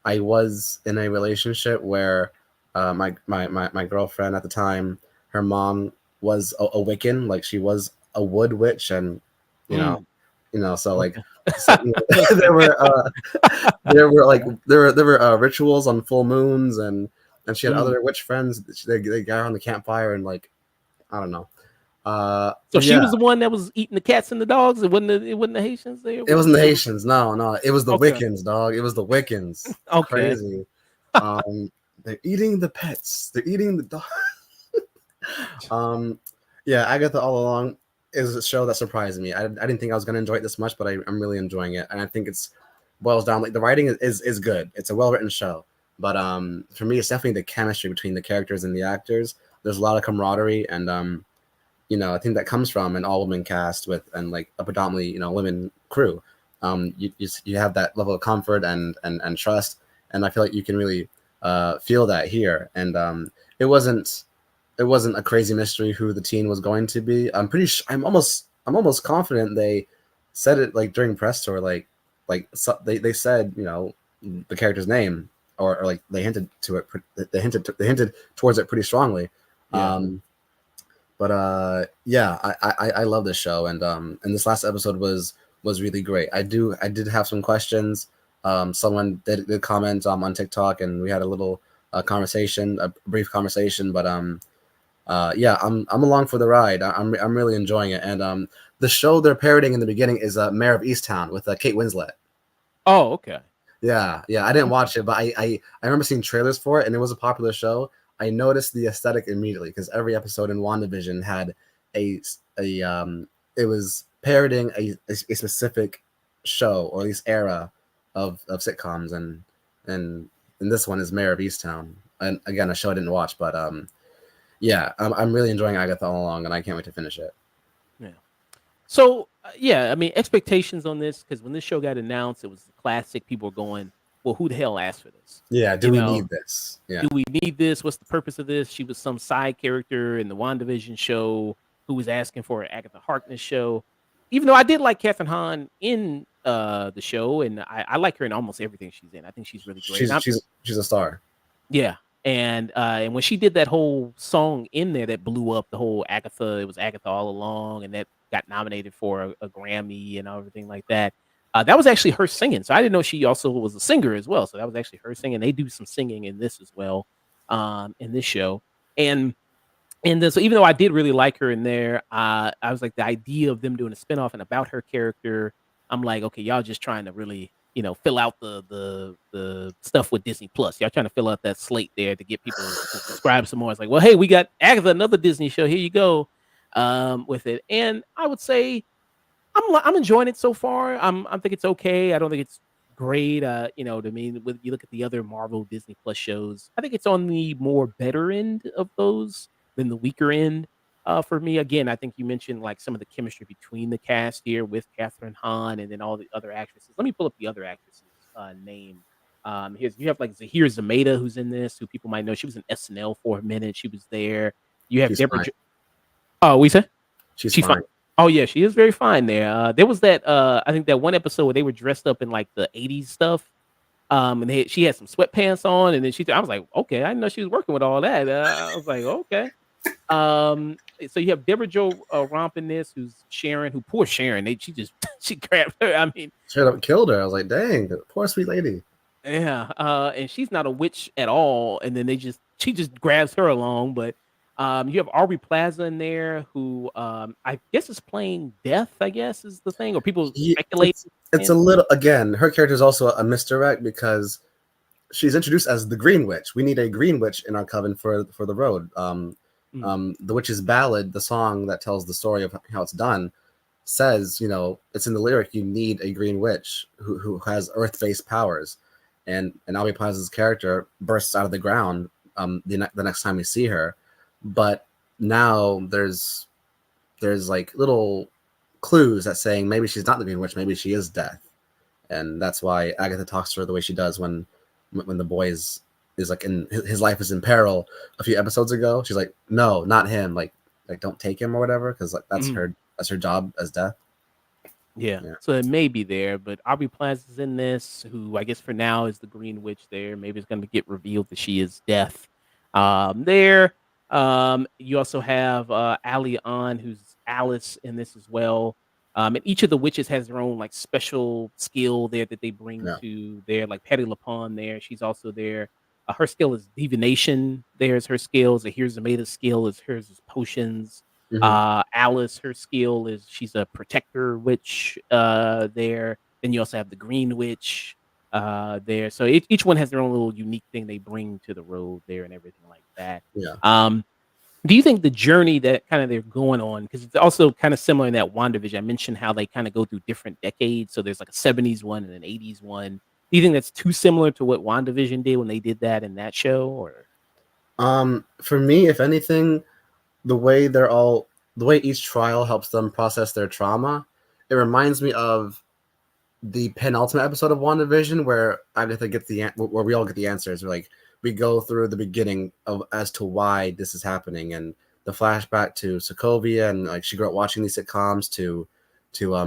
Speaker 2: was in a relationship where my girlfriend at the time, her mom was a Wiccan, like she was a wood witch, and you know,
Speaker 1: Mm,
Speaker 2: so like,
Speaker 1: okay.
Speaker 2: so,
Speaker 1: Okay.
Speaker 2: there were there were rituals on full moons, and and she had other witch friends. They got her on the campfire and like I don't know.
Speaker 1: So
Speaker 2: But
Speaker 1: she
Speaker 2: yeah,
Speaker 1: was the one that was eating the cats and the dogs. It wasn't the Haitians there.
Speaker 2: it wasn't the Haitians. No, it was the
Speaker 1: Okay.
Speaker 2: Wiccans, dog. It was the Wiccans. It's
Speaker 1: Okay.
Speaker 2: crazy. They're eating the pets. They're eating the dog. um, yeah, Agatha all along is a show that surprised me. I didn't think I was gonna enjoy it this much, but I'm really enjoying it, and I think it's boils down like the writing is good. It's a well written show, but for me, it's definitely the chemistry between the characters and the actors. There's a lot of camaraderie, and I think that comes from an all woman cast with and like a predominantly women crew. You have that level of comfort and trust, and I feel like you can really feel that here. And it wasn't it wasn't a crazy mystery who the teen was going to be. I'm almost confident they said it like during press tour, so they said the character's name or like they hinted to it. They hinted towards it pretty strongly.
Speaker 1: Yeah.
Speaker 2: Yeah, I love this show, and this last episode was really great. I did have some questions. Someone did comment on TikTok, and we had a little conversation, a brief conversation. But yeah, I'm along for the ride. I'm really enjoying it, and the show they're parodying in the beginning is Mayor of Easttown with Kate Winslet.
Speaker 1: Oh, okay.
Speaker 2: Yeah, I didn't watch it, but I remember seeing trailers for it, and it was a popular show. I noticed the aesthetic immediately because every episode in WandaVision had it was parodying a specific show or at least era of sitcoms, and this one is Mayor of Easttown, and again a show I didn't watch, but yeah, I'm really enjoying Agatha all along, and I can't wait to finish it.
Speaker 1: Yeah. So yeah, I mean expectations on this because when this show got announced, it was classic. People were going, "Well, who the hell asked for this?
Speaker 2: Yeah, do
Speaker 1: You
Speaker 2: we
Speaker 1: know,
Speaker 2: need this? Yeah,
Speaker 1: do we need this? What's the purpose of this?" She was some side character in the WandaVision show who was asking for an Agatha Harkness show. Even though I did like Catherine Hahn in the show, and I like her in almost everything she's in. I think she's really great.
Speaker 2: she's a star.
Speaker 1: Yeah. And when she did that whole song in there that blew up the whole Agatha, it was Agatha all along, and that got nominated for a Grammy and everything like that. That was actually her singing. So I didn't know she also was a singer as well. So that was actually her singing. They do some singing in this as well, in this show. And and then, so even though I did really like her in there, I was like the idea of them doing a spinoff and about her character. I'm like, okay, y'all just trying to really, fill out the stuff with Disney Plus. Y'all trying to fill out that slate there to get people to subscribe some more. It's like, well, hey, we got Agatha, another Disney show. Here you go, with it. And I would say I'm enjoying it so far. I think it's okay. I don't think it's great. To me, when you look at the other Marvel Disney Plus shows, I think it's on the more better end of those than the weaker end. For me, again, I think you mentioned like some of the chemistry between the cast here with Catherine Hahn and then all the other actresses. Let me pull up the other actresses' name. Here's you have like Zahir Zameda who's in this, who people might know. She was in SNL for a minute. She was there. You have
Speaker 2: She's
Speaker 1: Deborah.
Speaker 2: fine.
Speaker 1: Oh, we said
Speaker 2: She's
Speaker 1: she's fine.
Speaker 2: fine.
Speaker 1: Oh yeah, she is very fine there. There was that I think that one episode where they were dressed up in like the 80s stuff. And she had some sweatpants on, and then I was like, okay, I didn't know she was working with all that. I was like, okay. So you have Deborah Jo Romp in this, who's Sharon, who poor Sharon, she just she grabbed her. I mean,
Speaker 2: Straight up killed her. I was like, dang, poor sweet lady.
Speaker 1: yeah, and she's not a witch at all. And then she just grabs her along. But you have Aubrey Plaza in there, who I guess is playing Death. I guess is the thing, or people
Speaker 2: Yeah,
Speaker 1: speculate.
Speaker 2: it's a little again. Her character is also a misdirect because she's introduced as the Green Witch. We need a Green Witch in our coven for the road. The Witch's Ballad, the song that tells the story of how it's done, says it's in the lyric. You need a Green Witch who has earth-based powers, and Aubrey Plaza's character bursts out of the ground the next time we see her. But now there's like little clues that saying maybe she's not the Green Witch, maybe she is Death, and that's why Agatha talks to her the way she does when the boy is like in his life is in peril a few episodes ago. She's like, no, not him, like don't take him or whatever, because like that's her job as Death.
Speaker 1: Yeah, so it may be there, but Aubrey Plaza's in this, who I guess for now is the Green Witch there. Maybe it's going to get revealed that she is Death. There. You also have Ali On, who's Alice in this as well. And each of the witches has their own like special skill there that they bring to there, like Patty LaPone there. She's also there. Her skill is divination. There's her skills. Here's Amada's skill is hers is potions.
Speaker 2: Hmm.
Speaker 1: Alice, her skill is she's a protector witch. There. Then you also have the green witch. There. So each one has their own little unique thing they bring to the road there and everything like that.
Speaker 2: Yeah.
Speaker 1: Um, do you think the journey that kind of they're going on, because it's also kind of similar in that WandaVision, I mentioned how they kind of go through different decades. So there's like a 70s one and an 80s one. Do you think that's too similar to what WandaVision did when they did that in that show? Or
Speaker 2: For me, if anything, the way they're all the way each trial helps them process their trauma, it reminds me of the penultimate episode of WandaVision where Agatha gets where we all get the answers. Like we go through the beginning of as to why this is happening and the flashback to Sokovia and like she grew up watching these sitcoms to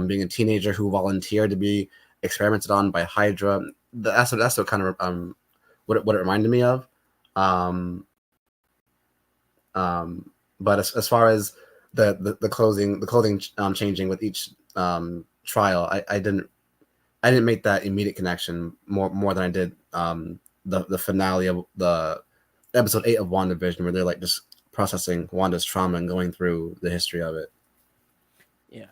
Speaker 2: being a teenager who volunteered to be experimented on by Hydra. That's what kind of what it reminded me of. Um, but as far as the clothing changing with each trial, I didn't make that immediate connection more than I did the finale of the episode 8 of WandaVision, where they're like just processing Wanda's trauma and going through the history of it.
Speaker 1: yeah.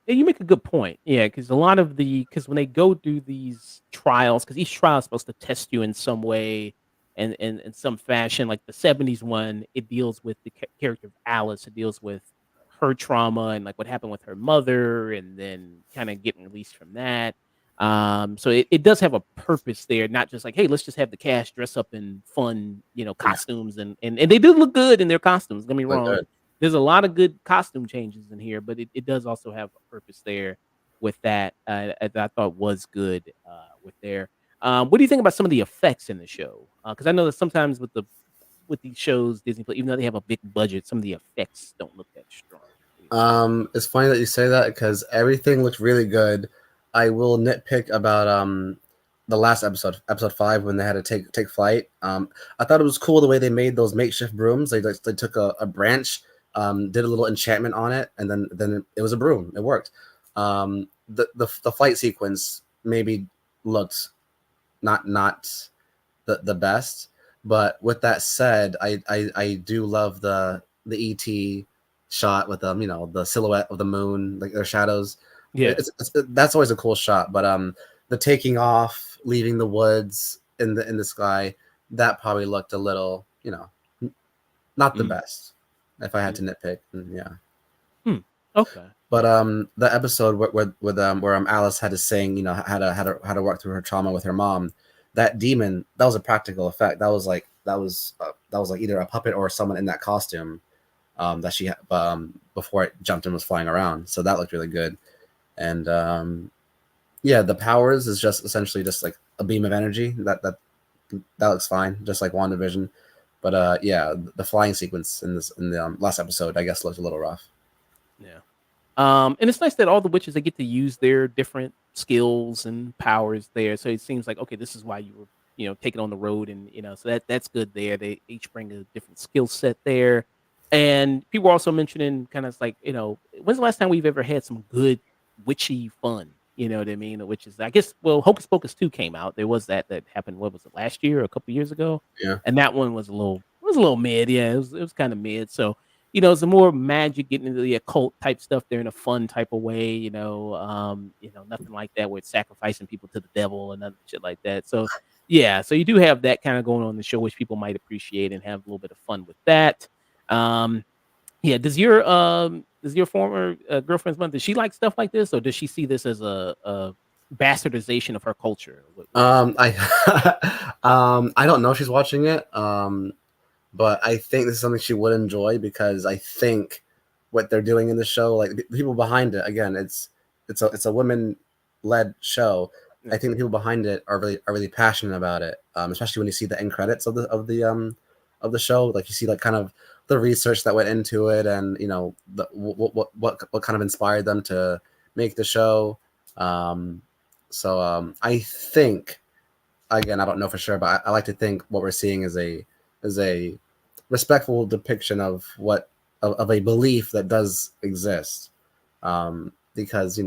Speaker 1: And you make a good point. Yeah, because because when they go through these trials, because each trial is supposed to test you in some way and in some fashion. Like the 70s one, it deals with the character of Alice. It deals with her trauma and like what happened with her mother, and then kind of getting released from that. So it does have a purpose there, not just like, hey, let's just have the cast dress up in fun,
Speaker 2: Yeah,
Speaker 1: costumes and they do look good in their costumes. Don't get me
Speaker 2: like
Speaker 1: wrong. There's a lot of good costume changes in here, but it does also have a purpose there with that. That I thought was good with there. What do you think about some of the effects in the show? Because I know that sometimes with these shows, Disney, even though they have a big budget, some of the effects don't look that strong. What do you think?
Speaker 2: It's funny that you say that because everything looked really good. I will nitpick about the last episode 5, when they had to take flight. I thought it was cool the way they made those makeshift brooms. They took a branch, did a little enchantment on it, and then it was a broom. It worked. The flight sequence maybe looked not the best, but with that said, I do love the ET shot with the silhouette of the moon, like their shadows.
Speaker 1: Yeah.
Speaker 2: That's always a cool shot. But the taking off, leaving the woods in the sky, that probably looked a little, not the
Speaker 1: Mm,
Speaker 2: best. If I had
Speaker 1: yeah.
Speaker 2: to nitpick, yeah.
Speaker 1: Hmm. Okay.
Speaker 2: But the episode where Alice had to sing, how to work through her trauma with her mom, that demon, that was a practical effect. That was like either a puppet or someone in that costume that she had before it jumped and was flying around. So that looked really good. And yeah, the powers is just essentially just like a beam of energy. That looks fine, just like WandaVision. But yeah, the flying sequence in the last episode, I guess, looked a little rough.
Speaker 1: Yeah. And it's nice that all the witches they get to use their different skills and powers there. So it seems like okay, this is why you were taking on the road, and so that's good there. They each bring a different skill set there, and people are also mentioning kind of like when's the last time we've ever had some good witchy fun? You know what I mean? Which is I guess Hocus Pocus 2 came out. There was that happened. What was it last year or a couple years ago?
Speaker 2: Yeah.
Speaker 1: And that one was a little mid. Yeah, it was kind of mid. So it's a more magic getting into the occult type stuff there in a fun type of way, nothing like that where it's sacrificing people to the devil and nothing shit like that. So yeah, so you do have that kind of going on in the show, which people might appreciate and have a little bit of fun with that. Um, yeah, does your former girlfriend's mother, does she like stuff like this, or does she see this as a bastardization of her culture? What do you think?
Speaker 2: I I don't know if she's watching it. But I think this is something she would enjoy because I think what they're doing in the show, like the people behind it, again, it's a women led show.
Speaker 1: Yeah.
Speaker 2: I think the people behind it are really passionate about it, especially when you see the end credits of the show. Like you see like kind of the research that went into it, and what kind of inspired them to make the show. So I think, again, I don't know for sure, but I like to think what we're seeing is a respectful depiction of of a belief that does exist, because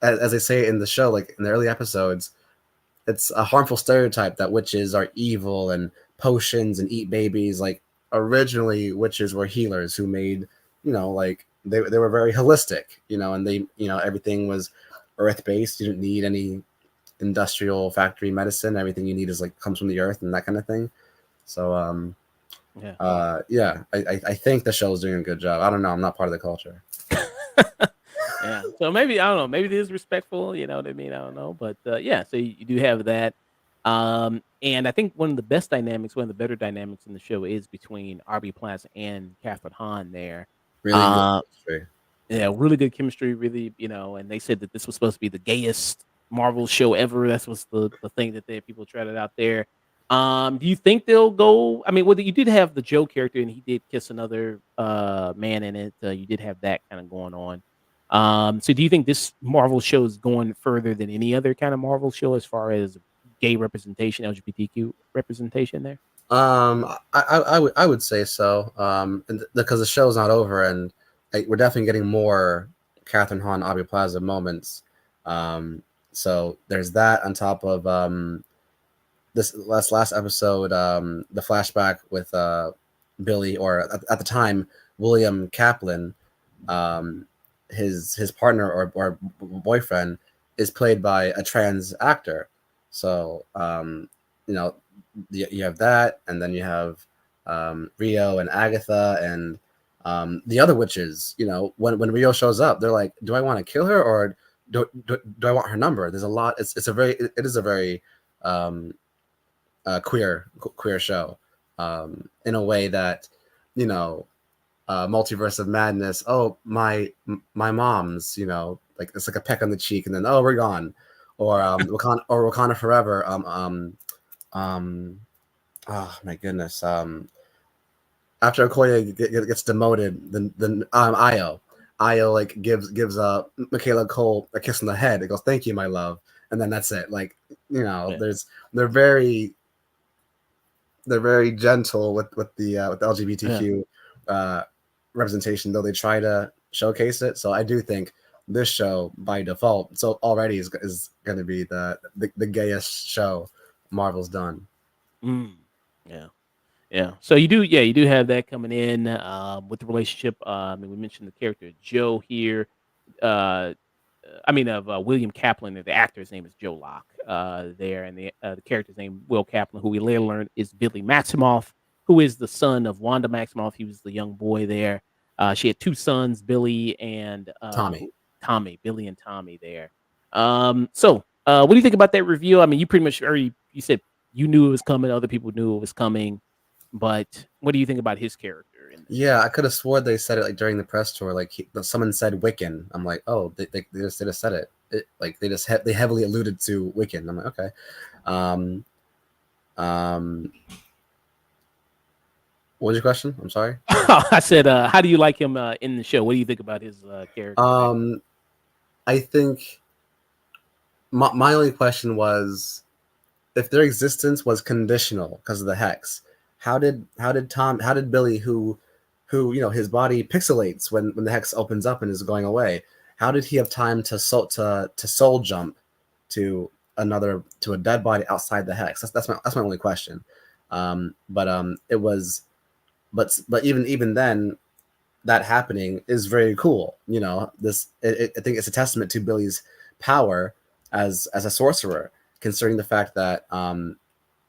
Speaker 2: as I say in the show, like in the early episodes, it's a harmful stereotype that witches are evil and potions and eat babies. Like originally, witches were healers who made, like they were very holistic, and they, everything was earth based. You didn't need any industrial factory medicine. Everything you need is like comes from the earth and that kind of thing. So
Speaker 1: Yeah.
Speaker 2: yeah, I think the show's doing a good job. I don't know. I'm not part of the culture.
Speaker 1: Yeah. So maybe I don't know. Maybe it is respectful. You know what I mean? I don't know. But yeah. So you do have that. And I think one of the best dynamics, one of the better dynamics in the show is between Arby Plaza and Catherine Hahn there.
Speaker 2: Really good
Speaker 1: Uh,
Speaker 2: history.
Speaker 1: Yeah, really good chemistry, really, and they said that this was supposed to be the gayest Marvel show ever. That's was the thing that people trotted out there. Do you think they'll go? I mean, well, you did have the Joe character, and he did kiss another man in it. You did have that kind of going on. So do you think this Marvel show is going further than any other kind of Marvel show as far as gay representation, LGBTQ representation there?
Speaker 2: I would say so. Because the show's not over, and we're definitely getting more Catherine Hahn, Aubrey Plaza moments. So there's that on top of this last episode, the flashback with Billy, or at the time William Kaplan, um, his partner or boyfriend is played by a trans actor. So you know you have that, and then you have Rio and Agatha and the other witches. When Rio shows up, they're like, "Do I want to kill her, or do I want her number?" There's a lot. It is a very queer show, in a way that, you know Multiverse of Madness. Oh, my mom's, like it's like a peck on the cheek, and then, oh, we're gone, or Wakanda Forever. Um, oh my goodness. After Okoye gets demoted, then Io like gives Michaela Cole a kiss on the head. It goes, "Thank you, my love," and then that's it. Like,
Speaker 1: Yeah.
Speaker 2: they're very gentle with the
Speaker 1: Yeah.
Speaker 2: LGBTQ uh, representation, though they try to showcase it. So I do think this show by default, so already is going to be the gayest show Marvel's done.
Speaker 1: Mm. Yeah. Yeah. So you do have that coming in with the relationship. And we mentioned the character Joe here. Uh, of William Kaplan. The actor's name is Joe Locke. There, and the character's name Will Kaplan, who we later learned is Billy Maximoff, who is the son of Wanda Maximoff. He was the young boy there. She had two sons, Billy and
Speaker 2: Tommy.
Speaker 1: Tommy. Billy and Tommy there. What do you think about that review? I mean, you pretty much already you said you knew it was coming. Other people knew it was coming. But what do you think about his character in this?
Speaker 2: Yeah, I could have swore they said it like during the press tour. Like someone said Wiccan. I'm like, oh, they just said it. Like they heavily alluded to Wiccan. I'm like, okay. Um, um, what was your question? I'm sorry.
Speaker 1: I said, how do you like him in the show? What do you think about his character?
Speaker 2: I think my only question was, if their existence was conditional because of the hex, how did Billy, who his body pixelates when the hex opens up and is going away, how did he have time to soul jump to a dead body outside the hex? That's my only question. It was, but even then, that happening is very cool. I think it's a testament to Billy's power as a sorcerer, considering the fact that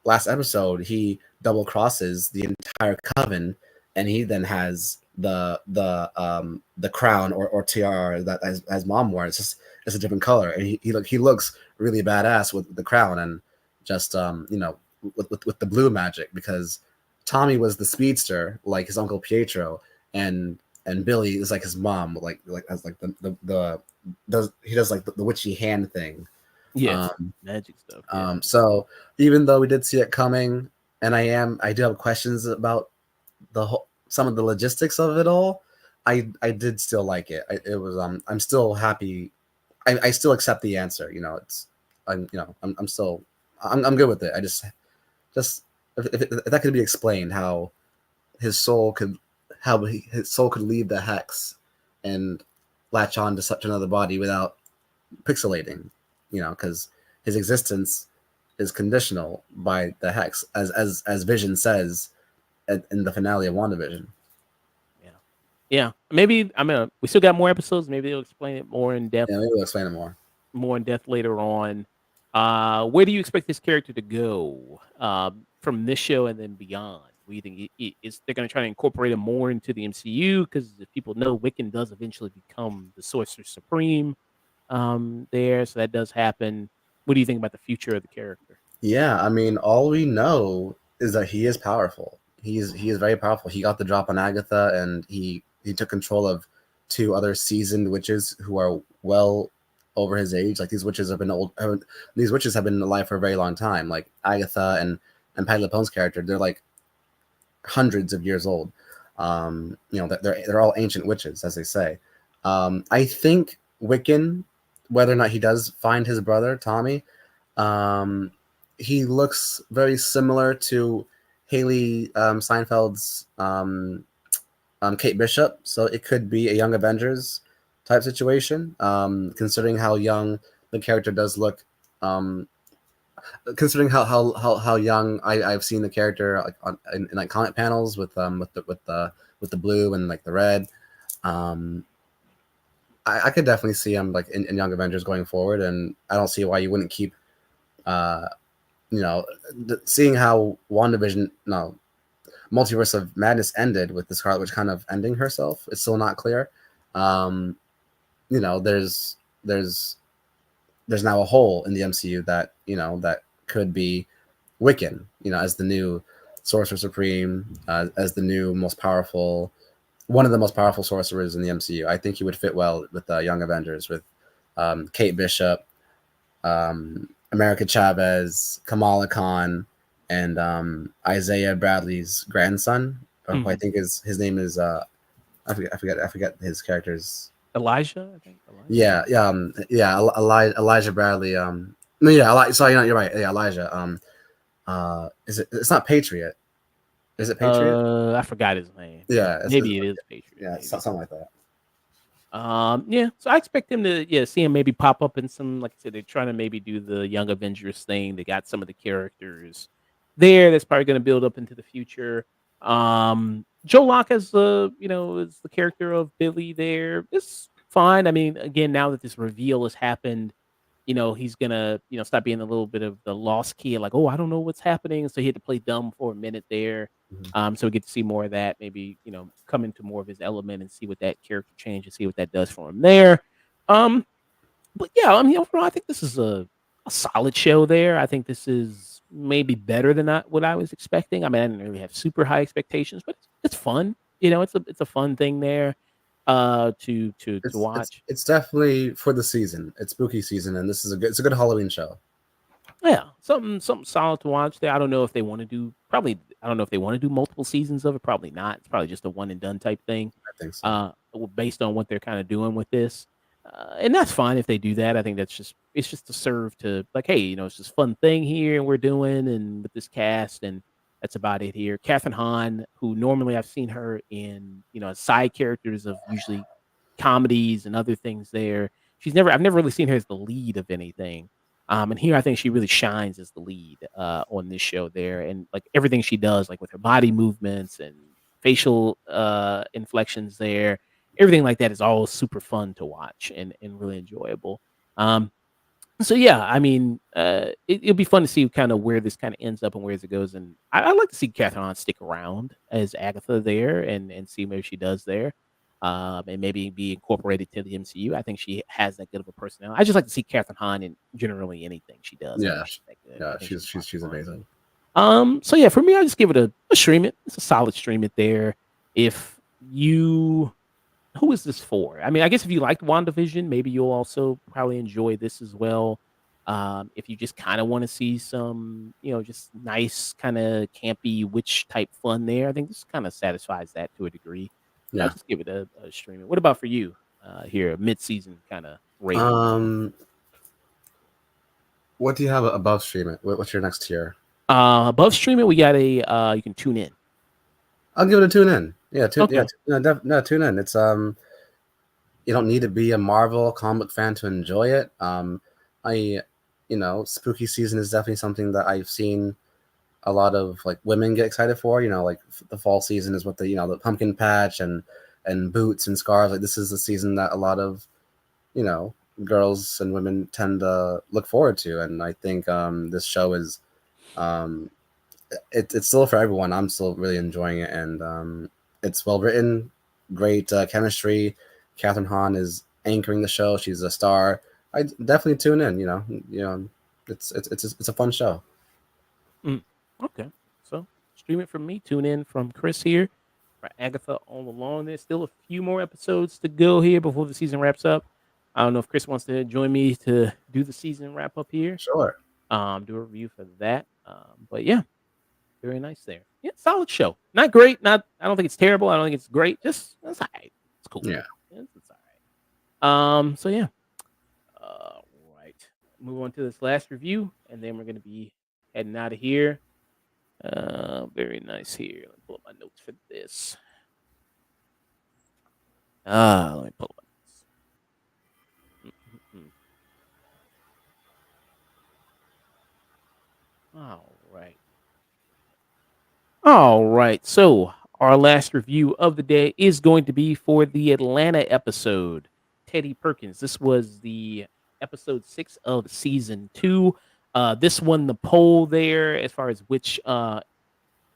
Speaker 2: last episode he double crosses the entire coven, and he then has the crown or tiara that as mom wore. It's a different color, and he looks really badass with the crown, and just with the blue magic, because Tommy was the speedster like his uncle Pietro, and Billy is like his mom, like has like the he does like the witchy hand thing.
Speaker 1: Yes, magic stuff. Yeah.
Speaker 2: So even though we did see it coming, and I do have questions about some of the logistics of it all, I did still like it. It was I'm still happy. I still accept the answer. I'm still I'm good with it. I just if that could be explained, his soul could his soul could leave the hex and latch on to such another body without pixelating, because his existence is conditional by the hex, as Vision says in the finale of WandaVision.
Speaker 1: Yeah. Yeah. Maybe we still got more episodes. Maybe they'll explain it
Speaker 2: Yeah, maybe we'll explain it more.
Speaker 1: more in depth later on. Where do you expect this character to go from this show and then beyond? What do you think? Is they're going to try to incorporate him more into the MCU? Because if people know, Wiccan does eventually become the Sorcerer Supreme there, so that does happen. What do you think about the future of the character?
Speaker 2: Yeah, I mean, all we know is that he is powerful. He is very powerful. He got the drop on Agatha, and he took control of two other seasoned witches who are well over his age. Like these witches have been old. These witches have been alive for a very long time. Like Agatha and Patty LuPone's character, they're like hundreds of years old. They're all ancient witches, as they say. I think Wiccan, whether or not he does find his brother Tommy, um, he looks very similar to Haley Seinfeld's Kate Bishop, so it could be a Young Avengers type situation. Considering how young the character does look, um, considering how young I've seen the character like in like comic panels with the blue and like the red. Um, I could definitely see him like in Young Avengers going forward, and I don't see why you wouldn't keep uh, seeing how WandaVision, no, Multiverse of Madness ended with the Scarlet Witch kind of ending herself. It's still not clear. Um, there's now a hole in the MCU that could be Wiccan, as the new Sorcerer Supreme, as the new most powerful, one of the most powerful sorcerers in the MCU. I think he would fit well with the Young Avengers, with Kate Bishop, America Chavez, Kamala Khan, and Isaiah Bradley's grandson, or who I think is his name is I forget his character's.
Speaker 1: Elijah, I think.
Speaker 2: Elijah Bradley. No, yeah, sorry, you're right. Yeah, Elijah. Is it? It's not Patriot. Is it Patriot?
Speaker 1: I forgot his name.
Speaker 2: Yeah,
Speaker 1: Maybe it is Patriot.
Speaker 2: Yeah,
Speaker 1: Maybe.
Speaker 2: something like that.
Speaker 1: Yeah. So I expect him to see him maybe pop up in some, like I said, they're trying to maybe do the Young Avengers thing. They got some of the characters there that's probably going to build up into the future. Joe Locke as is the character of Billy there. It's fine. I mean, again, now that this reveal has happened, he's gonna, stop being a little bit of the lost kid, like, oh, I don't know what's happening. So he had to play dumb for a minute there. So we get to see more of that, maybe, come into more of his element and see what that character change and see what that does for him there. But yeah, I mean, overall, I think this is a solid show there. I think this is maybe better than what I was expecting. I mean, I didn't really have super high expectations, but it's fun. It's a fun thing there to watch.
Speaker 2: It's definitely for the season. It's spooky season, and this is it's a good Halloween show.
Speaker 1: Yeah, something solid to watch there. I don't know if they want to do I don't know if they want to do multiple seasons of it. Probably not. It's probably just a one and done type thing.
Speaker 2: I think so.
Speaker 1: Based on what they're kind of doing with this, and that's fine if they do that. I think it's just to serve to, like, hey, it's just fun thing here, and we're doing, and with this cast, and that's about it here. Catherine Hahn, who normally I've seen her in side characters of usually comedies and other things there. I've never really seen her as the lead of anything. And here I think she really shines as the lead on this show there, and like everything she does, like with her body movements and facial inflections there, everything like that is all super fun to watch and really enjoyable. So yeah, I mean, it'll be fun to see kind of where this kind of ends up and where it goes, and I'd like to see Catherine Hahn stick around as Agatha there and see what she does there. And maybe be incorporated to the MCU. I think she has that good of a personality. I just like to see Catherine Hahn in generally anything she does.
Speaker 2: Yeah, she's amazing.
Speaker 1: So yeah, for me, I just give it a stream it. It's a solid stream it there. If you, who is this for? I mean, I guess if you liked WandaVision, maybe you'll also probably enjoy this as well. If you just kind of want to see some, just nice kind of campy witch type fun there, I think this kind of satisfies that to a degree.
Speaker 2: Yeah,
Speaker 1: I'll just give it a stream. What about for you here, mid-season kind of rating?
Speaker 2: What do you have above stream it? What's your next tier?
Speaker 1: Above streaming, we got you can tune in.
Speaker 2: I'll give it a tune in. Yeah,
Speaker 1: Okay.
Speaker 2: tune in. It's you don't need to be a Marvel comic fan to enjoy it. spooky season is definitely something that I've seen a lot of like women get excited for. Like the fall season is what the pumpkin patch and boots and scarves. Like this is the season that a lot of you know girls and women tend to look forward to, and I think this show is um, it's still for everyone. I'm still really enjoying it, and it's well written, great chemistry. Catherine Hahn is anchoring the show. She's a star. I definitely tune in. It's a fun show.
Speaker 1: Mm. Okay. So stream it from me. Tune in from Chris here for Agatha all along. There's still a few more episodes to go here before the season wraps up. I don't know if Chris wants to join me to do the season wrap up here.
Speaker 2: Sure.
Speaker 1: Do a review for that. But yeah, very nice there. Yeah, solid show. Not great. Not. I don't think it's terrible. I don't think it's great. Just it's all right. It's cool.
Speaker 2: Yeah.
Speaker 1: It's all right. So yeah. Right. Move on to this last review, and then we're gonna be heading out of here. Very nice here. Let me pull up my notes for this. Let me pull up my notes. All right. All right. So our last review of the day is going to be for the Atlanta episode, Teddy Perkins. This was the episode 6 of season 2. This won the poll there as far as which kind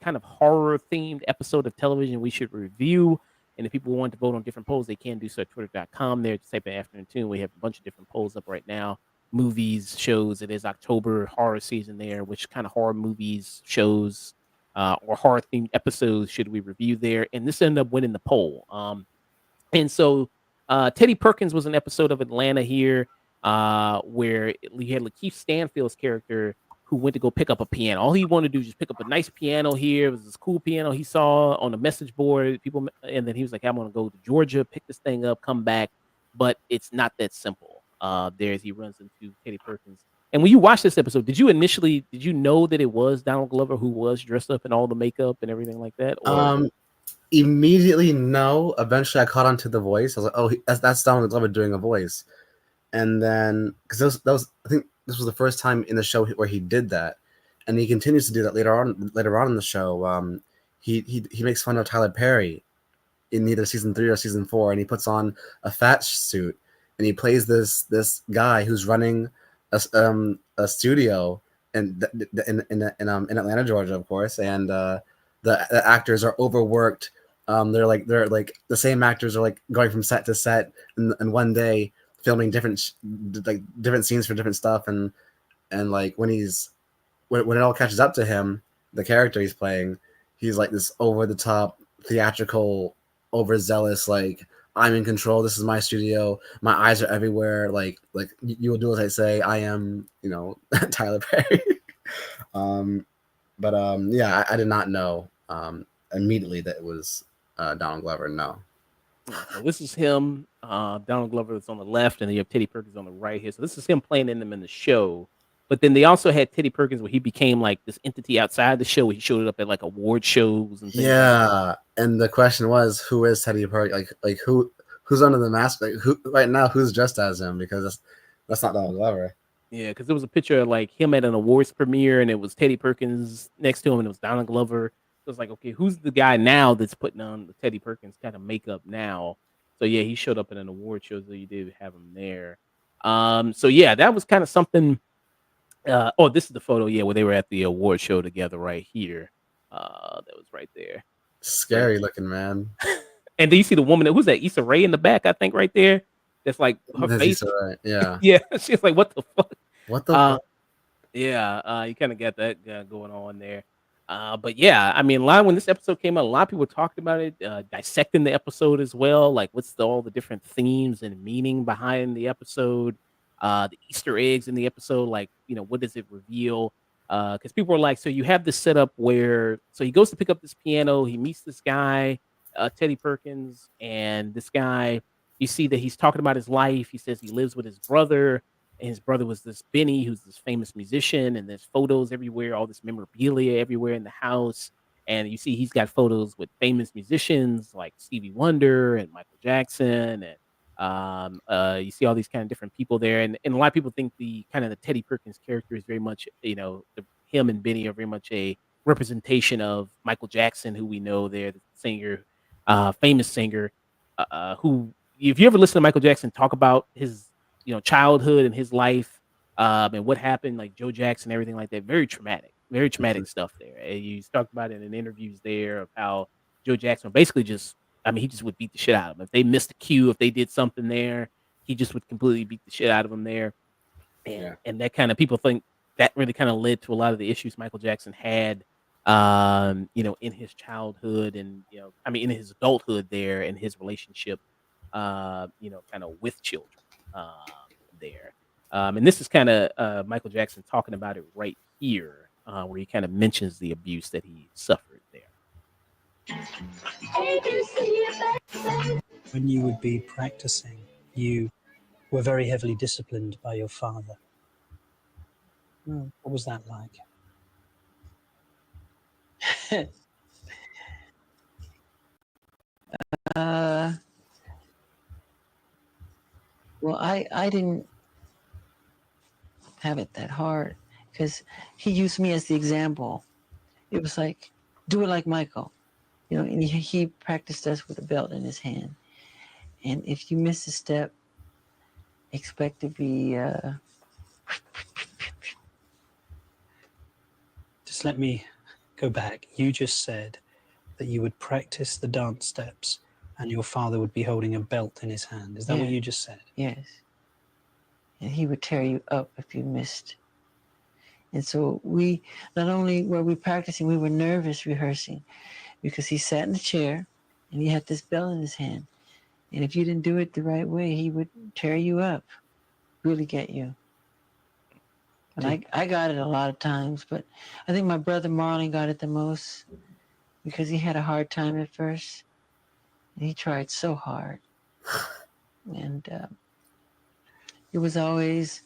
Speaker 1: of horror themed episode of television we should review. And if people want to vote on different polls, they can do so at twitter.com. There, just type in Afternoontune. We have a bunch of different polls up right now. Movies, shows. It is October horror season there. Which kind of horror movies, shows, or horror themed episodes should we review there? And this ended up winning the poll. And so Teddy Perkins was an episode of Atlanta here where you had Lakeith Stanfield's character who went to go pick up a piano. All he wanted to do was just pick up a nice piano here. It was this cool piano he saw on a message board. And then he was like, I'm going to go to Georgia, pick this thing up, come back. But it's not that simple. There's he runs into Teddy Perkins. And when you watch this episode, did you know that it was Donald Glover who was dressed up in all the makeup and everything like that? Or
Speaker 2: Immediately, no. Eventually, I caught on to the voice. I was like, "Oh, that's Donald Glover doing a voice." And then, because I think this was the first time in the show where he did that, and he continues to do that later on. Later on in the show, he makes fun of Tyler Perry in either season 3 or season 4, and he puts on a fat suit, and he plays this guy who's running a studio in Atlanta, Georgia, of course, and the actors are overworked. They're like the same actors are like going from set to set, and one day filming different scenes for different stuff, and like when it all catches up to him, the character he's playing, he's like this over the top theatrical, overzealous, like I'm in control. This is my studio. My eyes are everywhere. Like you will do as I say. I am, Tyler Perry. Yeah, I did not know immediately that it was Donald Glover. No.
Speaker 1: so this is him, Donald Glover that's on the left, and then you have Teddy Perkins on the right here. So this is him playing in them in the show. But then they also had Teddy Perkins where he became like this entity outside the show. Where he showed up at like award shows and things.
Speaker 2: Yeah, and the question was, who is Teddy Perkins? Like who's under the mask? Like who right now? Who's dressed as him? Because that's not Donald Glover.
Speaker 1: Yeah, because there was a picture of like him at an awards premiere, and it was Teddy Perkins next to him, and it was Donald Glover. So it's like, okay, who's the guy now that's putting on the Teddy Perkins kind of makeup now? So yeah, he showed up at an award show, so you did have him there. So yeah, that was kind of something. This is the photo, yeah, where they were at the award show together, right here. That was right there.
Speaker 2: Scary looking, man.
Speaker 1: And do you see the woman? Who's that? Issa Rae in the back, I think, right there. That's like her
Speaker 2: That's
Speaker 1: face.
Speaker 2: Issa Rae, yeah.
Speaker 1: Yeah, she's like, what the fuck?
Speaker 2: What the fuck?
Speaker 1: Yeah, you kind of got that going on there. But yeah, I mean, when this episode came out, a lot of people talked about it, dissecting the episode as well. Like, what's all the different themes and meaning behind the episode? The Easter eggs in the episode, like, what does it reveal? Because people were like, so you have this setup where, so he goes to pick up this piano, he meets this guy, Teddy Perkins, and this guy, you see that he's talking about his life. He says he lives with his brother, and his brother was this Benny, who's this famous musician, and there's photos everywhere, all this memorabilia everywhere in the house. And you see he's got photos with famous musicians like Stevie Wonder and Michael Jackson and You see all these kind of different people there, and a lot of people think the kind of the Teddy Perkins character is very much, him and Benny are very much a representation of Michael Jackson, who we know there, the singer, famous singer, who, if you ever listen to Michael Jackson talk about his, childhood and his life, and what happened, like Joe Jackson, everything like that, very
Speaker 2: Mhm.
Speaker 1: traumatic stuff there. And you talked about it in interviews there of how Joe Jackson basically just, I mean, he just would beat the shit out of them. If they missed a cue, if they did something there, he just would completely beat the shit out of them there.
Speaker 2: Yeah.
Speaker 1: And that kind of, people think that really kind of led to a lot of the issues Michael Jackson had, in his childhood and, I mean, in his adulthood there and his relationship, kind of with children, there. And this is kind of Michael Jackson talking about it right here, where he kind of mentions the abuse that he suffered there.
Speaker 4: When you would be practicing, you were very heavily disciplined by your father. What was that like?
Speaker 5: Well, I didn't have it that hard because he used me as the example. It was like, do it like Michael, and he practiced us with a belt in his hand. And if you miss a step, expect to be.
Speaker 4: Just let me go back. You just said that you would practice the dance steps and your father would be holding a belt in his hand. Is that what
Speaker 5: Yeah.
Speaker 4: you just said?
Speaker 5: Yes. And he would tear you up if you missed. And so we, not only were we practicing, we were nervous rehearsing because he sat in the chair and he had this bell in his hand. And if you didn't do it the right way, he would tear you up, really get you. And I got it a lot of times, but I think my brother Marlon got it the most because he had a hard time at first. And he tried so hard. And it was always,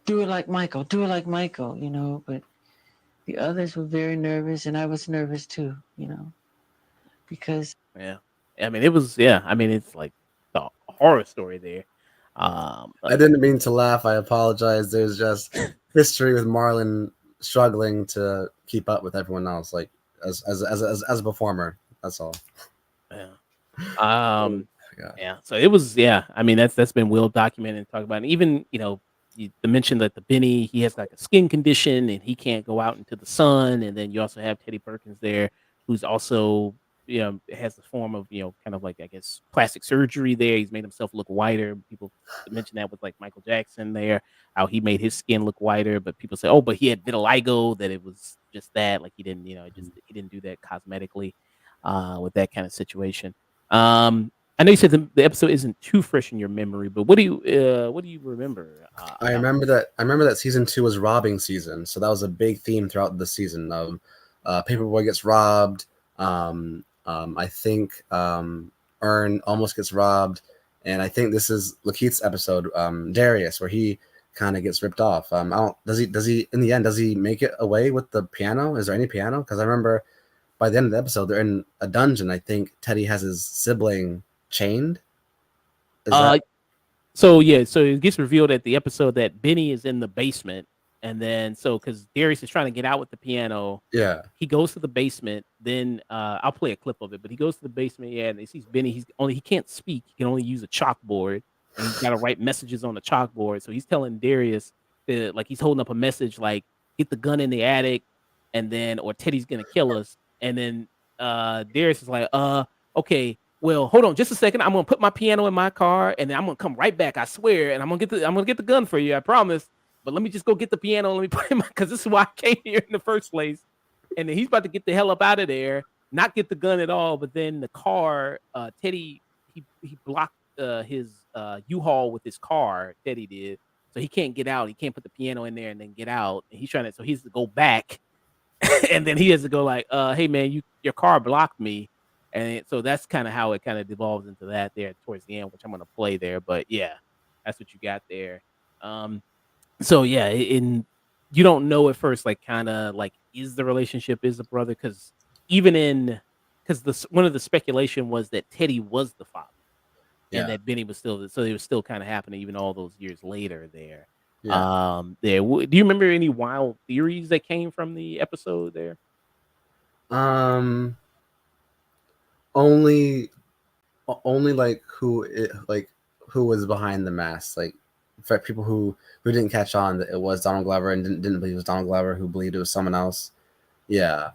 Speaker 5: do it like Michael, but the others were very nervous, and I was nervous too, because
Speaker 1: Yeah. I mean, it was, yeah. I mean, it's like the horror story there.
Speaker 2: I didn't mean to laugh. I apologize. There's just history with Marlon struggling to keep up with everyone else, like as a performer. That's all.
Speaker 1: Yeah. Um,
Speaker 2: Yeah.
Speaker 1: yeah. So it was, yeah. I mean, that's been well documented and talked about. And even, you mentioned that the Benny, he has like a skin condition and he can't go out into the sun. And then you also have Teddy Perkins there, who's also, has the form of, kind of like, I guess, plastic surgery there. He's made himself look whiter. People mention that with like Michael Jackson there, how he made his skin look whiter. But people say, oh, but he had vitiligo, that it was just that. Like he didn't, he didn't do that cosmetically, with that kind of situation. I know you said the episode isn't too fresh in your memory, but what do you remember?
Speaker 2: I remember that. I remember that season 2 was robbing season, so that was a big theme throughout the season. Paperboy gets robbed. I think Earn almost gets robbed, and I think this is Lakeith's episode, Darius, where he kind of gets ripped off. Does he in the end, does he make it away with the piano? Is there any piano? Because I remember by the end of the episode they're in a dungeon. I think Teddy has his sibling chained.
Speaker 1: So it gets revealed at the episode that Benny is in the basement, and then because Darius is trying to get out with the piano,
Speaker 2: Yeah.
Speaker 1: he goes to the basement. Then I'll play a clip of it, but he goes to the basement, yeah, and he sees Benny. He can't speak. He can only use a chalkboard, and he's got to write messages on the chalkboard. So he's telling Darius that, like, he's holding up a message like, "Get the gun in the attic," and then, or Teddy's gonna kill us. And then Darius is like, okay, well, hold on just a second. I'm gonna put my piano in my car, and then I'm gonna come right back. I swear, and I'm gonna get the gun for you. I promise. But let me just go get the piano. Let me put it in my, because this is why I came here in the first place. And then he's about to get the hell up out of there, not get the gun at all. But then the car, Teddy, he blocked his U-Haul with his car. Teddy did, so he can't get out. He can't put the piano in there and then get out. And he's trying to, so he has to go back, and then he has to go like, "Hey man, your car blocked me." And so that's kind of how it kind of devolves into that there towards the end, which I'm going to play there. But yeah, that's what you got there. So yeah, you don't know at first, like, kind of like, is the relationship, is the brother? Because one of the speculation was that Teddy was the father. and
Speaker 2: Yeah.
Speaker 1: that Benny was still, so it was still kind of happening even all those years later there.
Speaker 2: Yeah.
Speaker 1: Do you remember any wild theories that came from the episode there?
Speaker 2: Um, only only like who was behind the mask, like for people who didn't catch on that it was Donald Glover and didn't believe it was Donald Glover, who believed it was someone else. Yeah.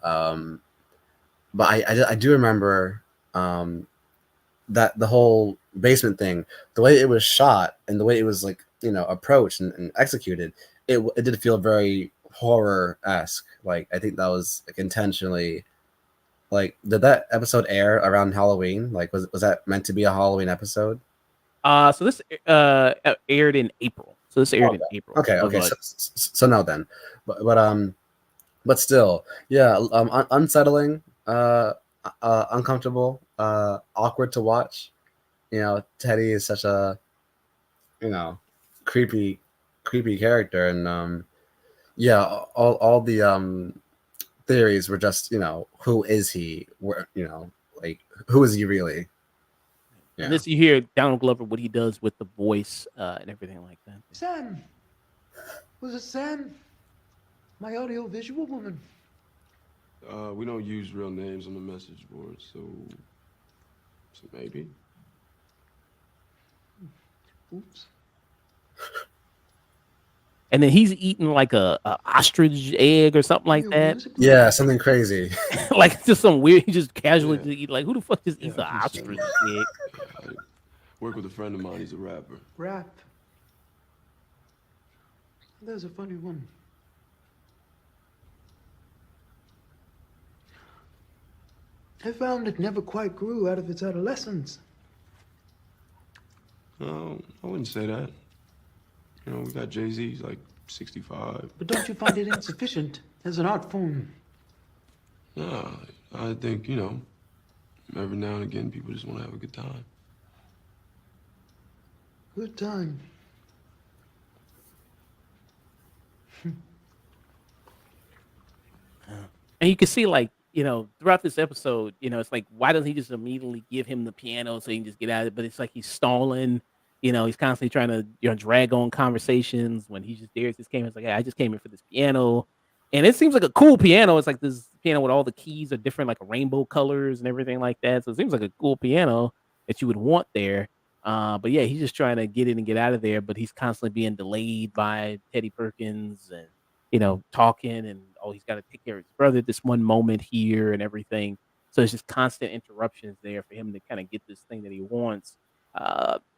Speaker 2: But I do remember that the whole basement thing, the way it was shot and the way it was like, approached and executed, it did feel very horror-esque. Like I think that was like intentionally. Like, did that episode air around Halloween? Like, was that meant to be a Halloween episode?
Speaker 1: So this aired in April. So this aired in April
Speaker 2: Okay,
Speaker 1: of
Speaker 2: okay. So no then, but still, yeah. Unsettling, uncomfortable, awkward to watch. Teddy is such a you know creepy, creepy character, and yeah, all the theories were just who is he? Where like who is he really?
Speaker 1: And
Speaker 2: Yeah.
Speaker 1: this, you hear Donald Glover, what he does with the voice and everything like that.
Speaker 6: Sam! Was it Sam? My audio-visual woman.
Speaker 7: We don't use real names on the message board, so maybe.
Speaker 6: Oops.
Speaker 1: And then he's eating like a ostrich egg or something like that.
Speaker 6: Realistically,
Speaker 2: Yeah, something crazy.
Speaker 1: Like just some weird, he just casually
Speaker 7: Yeah.
Speaker 1: just eat, like, who the fuck just eats an
Speaker 7: I
Speaker 1: ostrich
Speaker 7: appreciate
Speaker 1: egg?
Speaker 7: I work with a friend of mine. He's a rapper.
Speaker 6: Rap. There's a funny one. I found it never quite grew out of its adolescence.
Speaker 7: I wouldn't say that. We got Jay-Z. He's like 65.
Speaker 6: But don't you find it insufficient as an art form?
Speaker 7: Nah, I think every now and again people just want to have a good time.
Speaker 6: Good time.
Speaker 1: And you can see, like, throughout this episode, it's like, why doesn't he just immediately give him the piano so he can just get out of it? But it's like he's stalling. He's constantly trying to drag on conversations when he just dares just came. It's like, hey, I just came in for this piano, and it seems like a cool piano. It's like this piano with all the keys are different, like rainbow colors and everything like that. So it seems like a cool piano that you would want there. But yeah, he's just trying to get in and get out of there, but he's constantly being delayed by Teddy Perkins and talking, and he's got to take care of his brother at this one moment here and everything. So it's just constant interruptions there for him to kind of get this thing that he wants.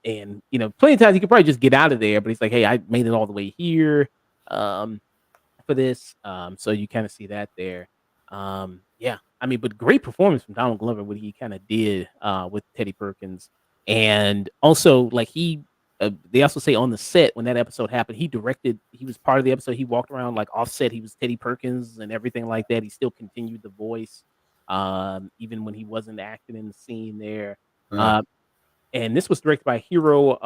Speaker 1: And plenty of times he could probably just get out of there, but he's like, hey, I made it all the way here for this. So you kind of see that there. Yeah, I mean, but great performance from Donald Glover, what he kind of did with Teddy Perkins. And also, like, they also say on the set when that episode happened, he was part of the episode. He walked around like offset. He was Teddy Perkins and everything like that. He still continued the voice, even when he wasn't acting in the scene there. And this was directed by Hiro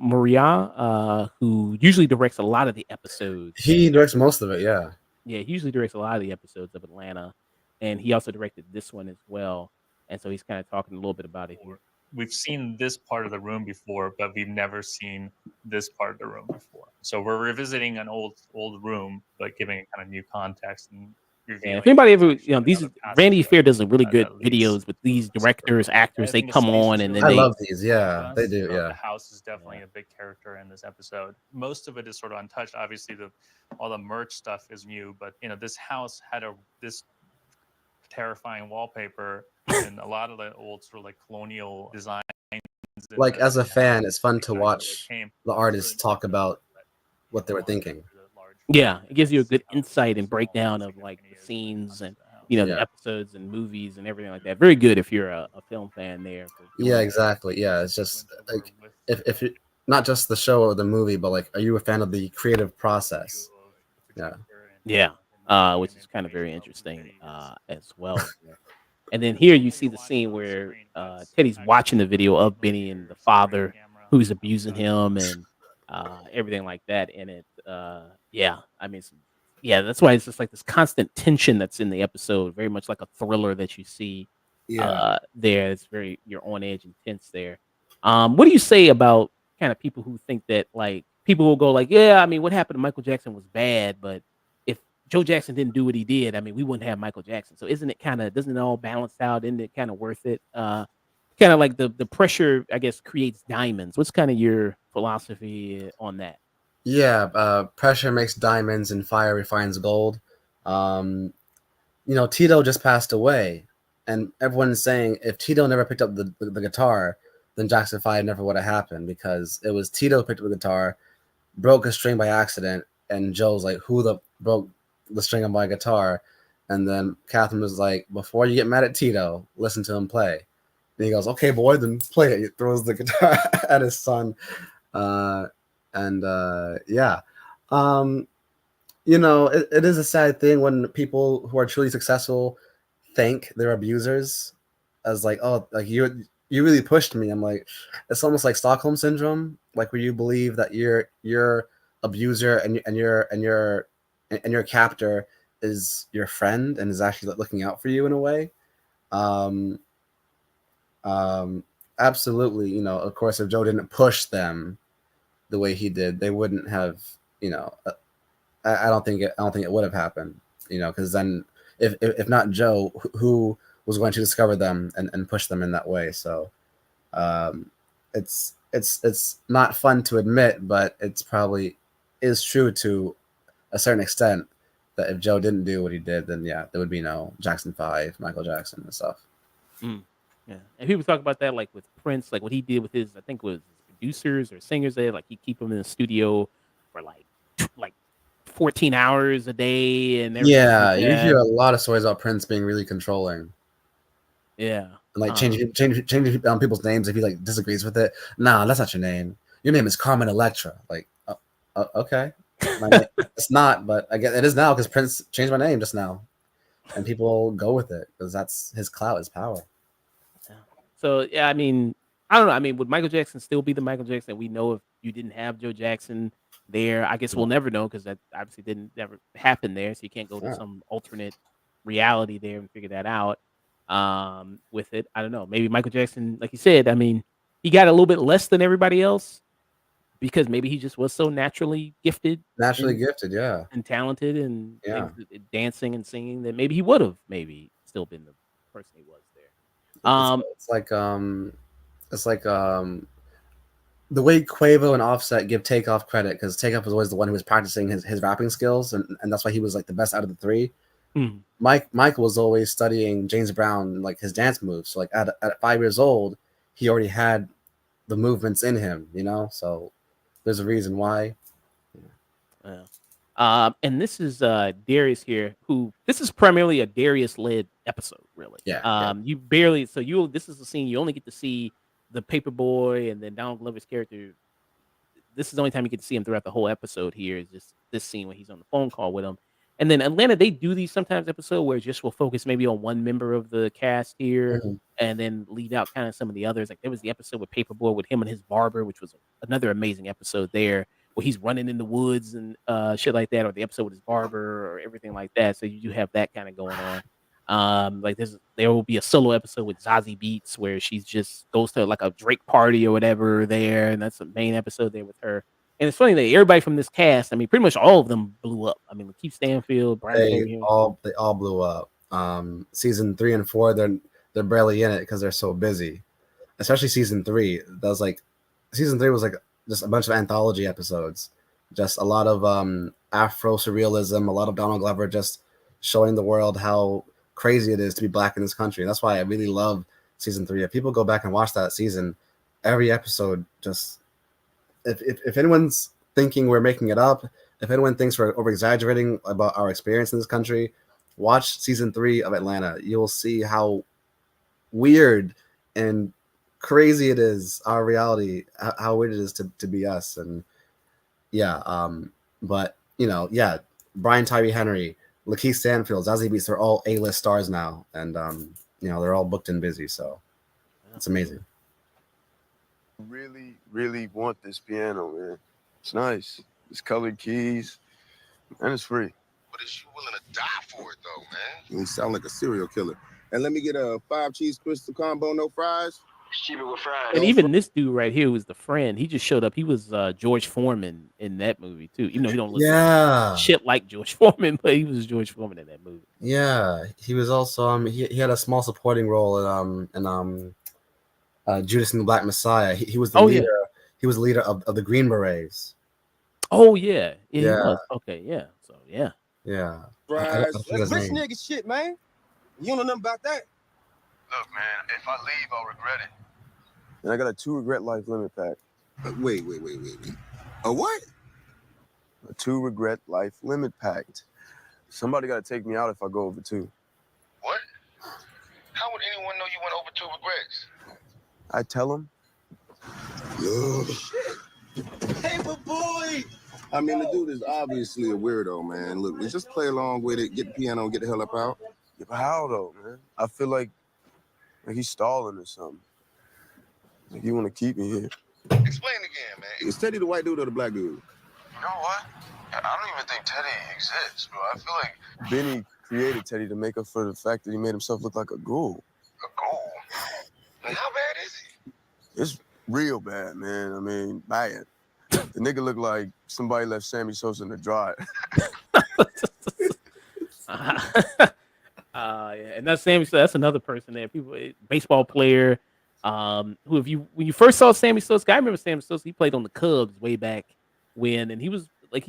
Speaker 1: Moriya, who usually directs a lot of the episodes.
Speaker 2: He directs most of it, yeah.
Speaker 1: Yeah, he usually directs a lot of the episodes of Atlanta. And he also directed this one as well. And so he's kind of talking a little bit about it here.
Speaker 8: We've seen this part of the room before, but we've never seen this part of the room before. So we're revisiting an old room, but giving it kind of new context and
Speaker 1: revealing. If anybody ever, these Randy Fair does a really good videos with these directors, actors. They come on and then
Speaker 2: I love these. Yeah, they do. Yeah,
Speaker 8: the house is definitely a big character in this episode. Most of it is sort of untouched. Obviously, all the merch stuff is new, but this house had this terrifying wallpaper and a lot of the old sort of like colonial designs.
Speaker 2: Like, as a fan, it's fun to watch the artists talk about what they were thinking.
Speaker 1: Yeah, it gives you a good insight and breakdown of like the scenes and the episodes and movies and everything like that. Very good if you're a film fan there.
Speaker 2: Yeah, exactly. Yeah, it's just like if you, not just the show or the movie, but like, are you a fan of the creative process?
Speaker 1: Yeah, which is kind of very interesting as well. And then here you see the scene where Teddy's watching the video of Benny and the father who's abusing him and everything like that in it. Yeah, I mean, that's why it's just like this constant tension that's in the episode, very much like a thriller that you see there. It's very, you're on edge and tense there. What do you say about kind of people who think that like people will go like, yeah, I mean, what happened to Michael Jackson was bad, but if Joe Jackson didn't do what he did, I mean, we wouldn't have Michael Jackson. So isn't it kind of doesn't it all balance out? Isn't it kind of worth it? Kind of like the pressure, I guess, creates diamonds. What's kind of your philosophy on that?
Speaker 2: Yeah, pressure makes diamonds and fire refines gold. Um, Tito just passed away, and everyone's saying if Tito never picked up the guitar, then Jackson 5 never would have happened because it was Tito who picked up the guitar, broke a string by accident, and Joe's like, "Who the broke the string on my guitar?" And then Catherine was like, "Before you get mad at Tito, listen to him play." And he goes, "Okay, boy, then play it." He throws the guitar at his son, uh, and yeah. Um, it is a sad thing when people who are truly successful thank their abusers as like, oh, like you really pushed me. I'm like, it's almost like Stockholm syndrome, like where you believe that your abuser and your captor is your friend and is actually looking out for you in a way. Um, um, Absolutely, of course, if Joe didn't push them the way he did, they wouldn't have, you know, I don't think it would have happened, because then if not Joe, who was going to discover them and push them in that way? So um, it's not fun to admit, but it's probably is true to a certain extent that if Joe didn't do what he did, then yeah, there would be no Jackson 5, Michael Jackson and stuff.
Speaker 1: Mm, yeah, and people talk about that like with Prince, like what he did with his, I think it was his producers or singers. There, like he keep them in the studio for like 14 hours a day and everything like
Speaker 2: Yeah, you
Speaker 1: that.
Speaker 2: hear a lot of stories about Prince being really controlling
Speaker 1: Yeah,
Speaker 2: and like changing people's names if he like disagrees with it. Nah, that's not your name. Your name is Carmen Electra. Like, okay, my name, it's not, but I guess it is now because Prince changed my name just now, and people go with it because that's his clout, his power.
Speaker 1: yeah. So yeah, I mean, I don't know. I mean, would Michael Jackson still be the Michael Jackson that we know if you didn't have Joe Jackson there? I guess we'll never know because that obviously didn't never happen there. So you can't go to
Speaker 2: Yeah.
Speaker 1: some alternate reality there and figure that out. With it, I don't know. Maybe Michael Jackson, like you said, I mean, he got a little bit less than everybody else because maybe he just was so naturally gifted
Speaker 2: Naturally
Speaker 1: and,
Speaker 2: gifted, yeah,
Speaker 1: and talented and
Speaker 2: yeah.
Speaker 1: things, dancing and singing that maybe he would have maybe still been the person he was there.
Speaker 2: It's, it's like it's like the way Quavo and Offset give Takeoff credit because Takeoff was always the one who was practicing his rapping skills, and that's why he was like the best out of the three.
Speaker 1: Mhm.
Speaker 2: Michael was always studying James Brown, like his dance moves. So like at 5 years old, he already had the movements in him, So there's a reason why.
Speaker 1: Yeah. And this is Darius here, who this is primarily a Darius led episode, really.
Speaker 2: Yeah, yeah.
Speaker 1: You barely so you this is the scene you only get to see the Paperboy and then Donald Glover's character. This is the only time you get to see him throughout the whole episode. Here is just this scene when he's on the phone call with him. And then Atlanta, they do these sometimes episode where it just will focus maybe on one member of the cast here
Speaker 2: Mhm.
Speaker 1: and then leave out kind of some of the others. Like there was the episode with Paperboy with him and his barber, which was another amazing episode there where he's running in the woods and shit like that, or the episode with his barber or everything like that. So you do have that kind of going on. Like there will be a solo episode with Zazie Beats where she's just goes to like a Drake party or whatever there, and that's the main episode there with her. And it's funny that everybody from this cast, I mean, pretty much all of them blew up. I mean, Lakeith Stanfield, Brian Doyle.
Speaker 2: They all blew up. Season 3 and 4, they're barely in it because they're so busy. Especially season 3. That was like season 3 was like just a bunch of anthology episodes. Just a lot of Afro surrealism, a lot of Donald Glover just showing the world how crazy it is to be black in this country. That's why I really love season 3. If people go back and watch that season, every episode just if anyone's thinking we're making it up, if anyone thinks we're over exaggerating about our experience in this country, watch season 3 of Atlanta. You'll see how weird and crazy it is, our reality, how weird it is to be us. And yeah, but yeah, Brian Tyree Henry, Lakeith Stanfield, Zazie Beetz, they're all A-list stars now, and they're all booked and busy, so it's amazing.
Speaker 7: Really, really want this piano, man. It's nice. It's colored keys, and it's free.
Speaker 9: But is you willing to die for it, though, man?
Speaker 10: You sound like a serial killer. And let me get a 5 cheese crystal combo, no fries.
Speaker 9: Keep it with fries.
Speaker 1: And even this dude right here was the friend. He just showed up. He was George Foreman in that movie too. Even though he don't look shit like George Foreman, but he was George Foreman in that movie.
Speaker 2: Yeah, he was also he had a small supporting role in Judas and the Black Messiah. He was the leader.
Speaker 1: Yeah.
Speaker 2: He was the leader of the Green Berets.
Speaker 1: Oh yeah, he was. Okay, yeah. So yeah.
Speaker 2: Yeah.
Speaker 10: That's rich nigga shit, man. You don't know nothing about that.
Speaker 9: Look, man, if I leave, I'll regret it.
Speaker 10: And I got a 2 regret life limit pack. Wait. A what? A 2 regret life limit pact. Somebody got to take me out if I go over 2.
Speaker 9: What? How would anyone know you went over 2 regrets?
Speaker 10: I tell them.
Speaker 9: Yo.
Speaker 10: Paper boy! I mean, the dude is obviously a weirdo, man. Look, let's just play along with it, get the piano, and get the hell up out. Yeah, but how, though, man? I feel like he's stalling or something. Like, you want to keep me here.
Speaker 9: Explain again, man.
Speaker 10: Is Teddy the white dude or the black dude?
Speaker 9: You know what? I don't even think Teddy exists, bro. I feel like
Speaker 10: Benny created Teddy to make up for the fact that he made himself look like a ghoul.
Speaker 9: a goal. Like, how bad is he?
Speaker 10: It's real bad, man. I mean, bad. The nigga look like somebody left Sammy Sosa in the dryer.
Speaker 1: Yeah, and that's Sammy. So that's another person there. People, baseball player. Who when you first saw Sammy Sosa, I remember Sammy Sosa. He played on the Cubs way back when, and he was like I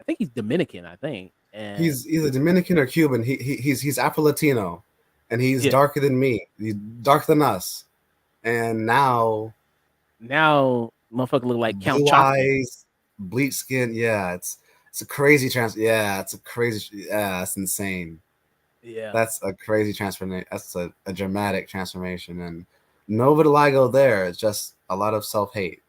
Speaker 1: think he's Dominican. I think. And
Speaker 2: He's either Dominican or Cuban. He's Afro-Latino, and he's darker than me. He's darker than us. And now
Speaker 1: motherfucker look like Count
Speaker 2: blue
Speaker 1: Chocula.
Speaker 2: eyes, bleach skin. Yeah, it's a crazy it's insane.
Speaker 1: Yeah,
Speaker 2: that's a crazy transformation. That's a dramatic transformation, and no vitiligo there. It's just a lot of self-hate.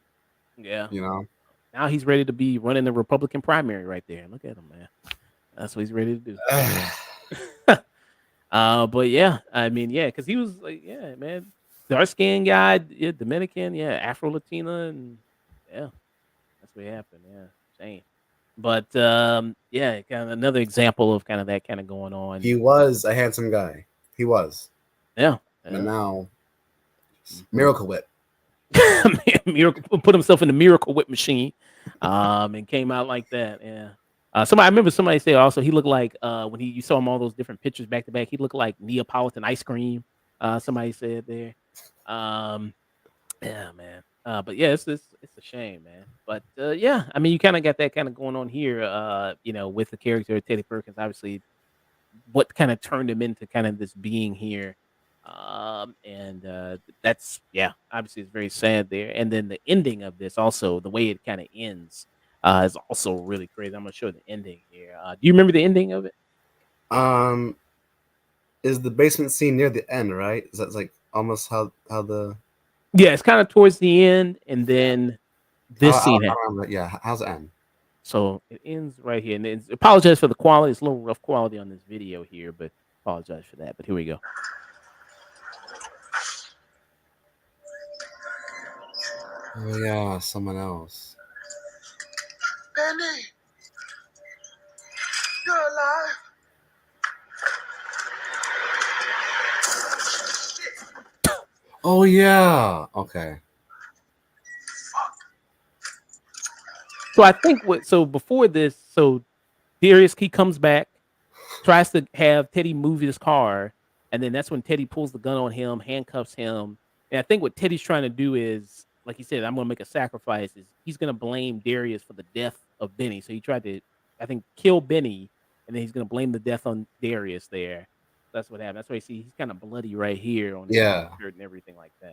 Speaker 1: Yeah,
Speaker 2: you know.
Speaker 1: Now he's ready to be running the Republican primary right there. Look at him, man. That's what he's ready to do. But yeah, I mean, yeah, because he was like, yeah, man, dark skinned guy, Dominican, Afro Latina, and yeah, that's what happened. Yeah, shame. But yeah, kind of another example of kind of that kind of going on.
Speaker 2: He was a handsome guy. He was.
Speaker 1: Yeah.
Speaker 2: But now, Miracle Whip.
Speaker 1: Miracle put himself in the Miracle Whip machine, and came out like that. Yeah. I remember somebody say also he looked like when you saw him all those different pictures back to back, he looked like Neapolitan ice cream. Somebody said there. Yeah, man. But yeah, it's a shame, man. But yeah, I mean, you kind of got that kind of going on here, with the character of Teddy Perkins. Obviously, what kind of turned him into kind of this being here, and that's obviously it's very sad there. And then the ending of this, also the way it kind of ends, is also really crazy. I'm gonna show the ending here. Do you remember the ending of it?
Speaker 2: Is the basement scene near the end, right? Is that like almost how the
Speaker 1: Yeah, it's kind of towards the end, and then this scene happens.
Speaker 2: How's it end?
Speaker 1: So it ends right here, and apologize for the quality. It's a little rough quality on this video here, but apologize for that. But here we go.
Speaker 2: Oh yeah, someone else.
Speaker 9: Benny, you're alive.
Speaker 2: Oh yeah. Okay.
Speaker 1: So I think before this, Darius, he comes back, tries to have Teddy move his car, and then that's when Teddy pulls the gun on him, handcuffs him. And I think what Teddy's trying to do is, like he said, I'm gonna make a sacrifice. He's gonna blame Darius for the death of Benny. So he tried to, I think, kill Benny, and then he's gonna blame the death on Darius there. That's what happened. That's why you see he's kind of bloody right here on his shirt and everything like that.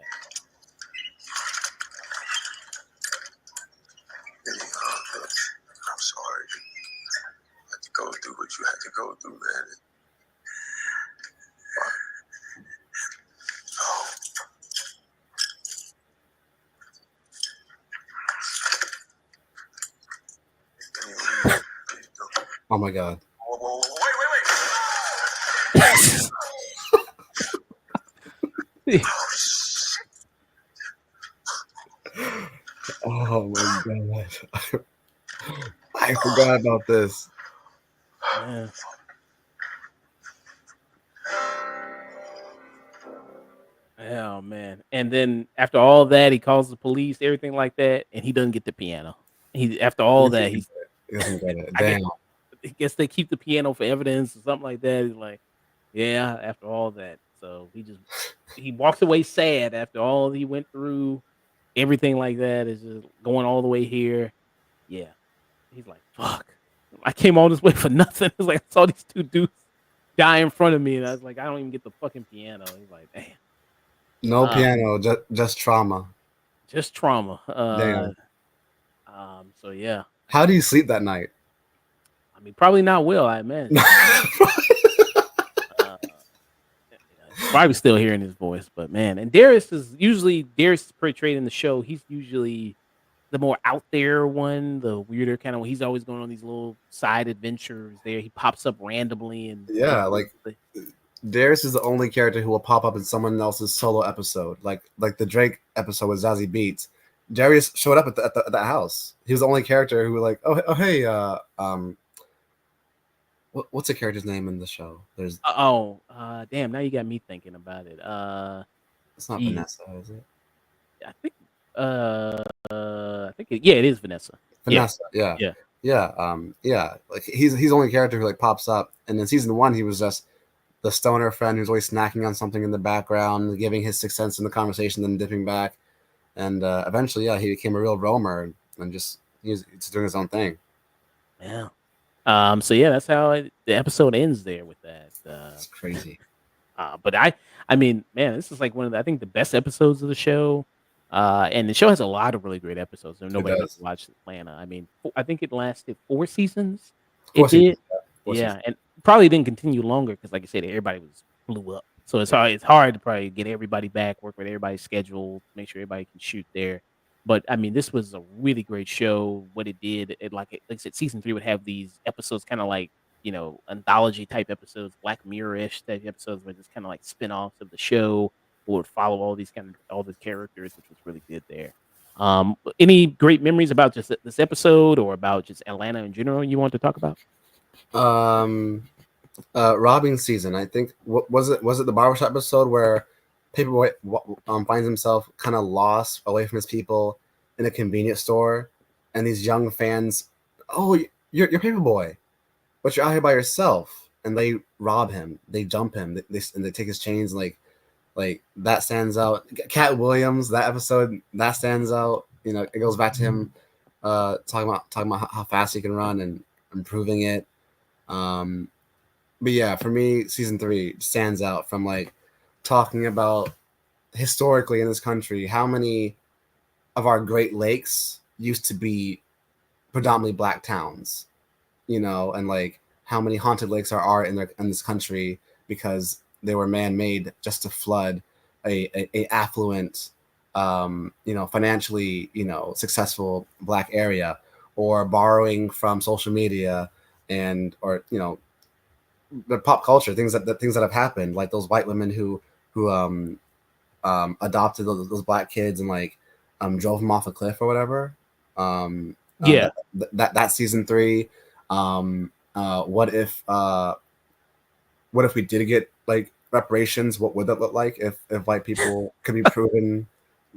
Speaker 10: I'm sorry. You had to go through what you had to go through, man.
Speaker 2: Oh my God.
Speaker 10: Wait.
Speaker 2: Oh my God. I forgot about this.
Speaker 1: Yeah. Oh man! And then after all that, he calls the police, everything like that, and he doesn't get the piano. He after all that,
Speaker 2: He doesn't get it.
Speaker 1: I guess,
Speaker 2: Damn.
Speaker 1: I guess they keep the piano for evidence or something like that. He's like, yeah, after all that, so he walks away sad after all he went through, everything like that is just going all the way here. Yeah, he's like, fuck, I came all this way for nothing. It's like I saw these two dudes die in front of me, and I was like, I don't even get the fucking piano. He's like, damn.
Speaker 2: No piano, just trauma.
Speaker 1: Just trauma.
Speaker 2: Damn.
Speaker 1: So yeah.
Speaker 2: How do you sleep that night?
Speaker 1: I mean, probably not well, I imagine. Probably still hearing his voice, but man, and Darius is portrayed in the show. He's usually the more out there one, the weirder kind of. He's always going on these little side adventures. There, he pops up randomly, and
Speaker 2: Yeah, like Darius is the only character who will pop up in someone else's solo episode, like the Drake episode with Zazie Beetz. Darius showed up at the house. He was the only character who like, oh hey, what's the character's name in the show? There's
Speaker 1: damn, now you got me thinking about it.
Speaker 2: It's not Vanessa, is it?
Speaker 1: I think it is Vanessa.
Speaker 2: Vanessa, yeah. Like he's the only character who like pops up, and in season 1 he was just the stoner friend who's always snacking on something in the background, giving his 6 cents in the conversation, then dipping back. And eventually, he became a real roamer and just he's doing his own thing.
Speaker 1: Yeah. So yeah, that's how the episode ends there with that.
Speaker 2: It's crazy.
Speaker 1: But I mean, man, this is like one of I think the best episodes of the show. And the show has a lot of really great episodes. So nobody has watched Atlanta. I mean, I think it lasted 4 seasons. It did. Yeah, and probably didn't continue longer because, like I said, everybody blew up. So it's hard to probably get everybody back, work with everybody's schedule, make sure everybody can shoot there. But I mean, this was a really great show. What it did, like I said, season 3 would have these episodes, kind of like anthology type episodes, Black Mirror-ish type episodes, where just kind of like spin-offs of the show would follow all the characters, which was really good there. Any great memories about just this episode or about just Atlanta in general you want to talk about?
Speaker 2: Robbing season. I think was it the barbershop episode where Paperboy finds himself kind of lost away from his people in a convenience store, and these young fans, oh, you're Paperboy, but you're out here by yourself, and they rob him, they jump him, they take his chains, like that stands out. Cat Williams, that episode, that stands out. It goes back to him talking about how fast he can run and improving it. But yeah, for me, season 3 stands out from like talking about historically in this country how many of our Great Lakes used to be predominantly black towns, and like how many haunted lakes there are in this country because they were man-made just to flood a affluent, financially, successful black area, or borrowing from social media or the pop culture things that have happened, like those white women who adopted those black kids and like drove them off a cliff or whatever. That season 3. What if we did get like reparations? What would that look like if white people could be proven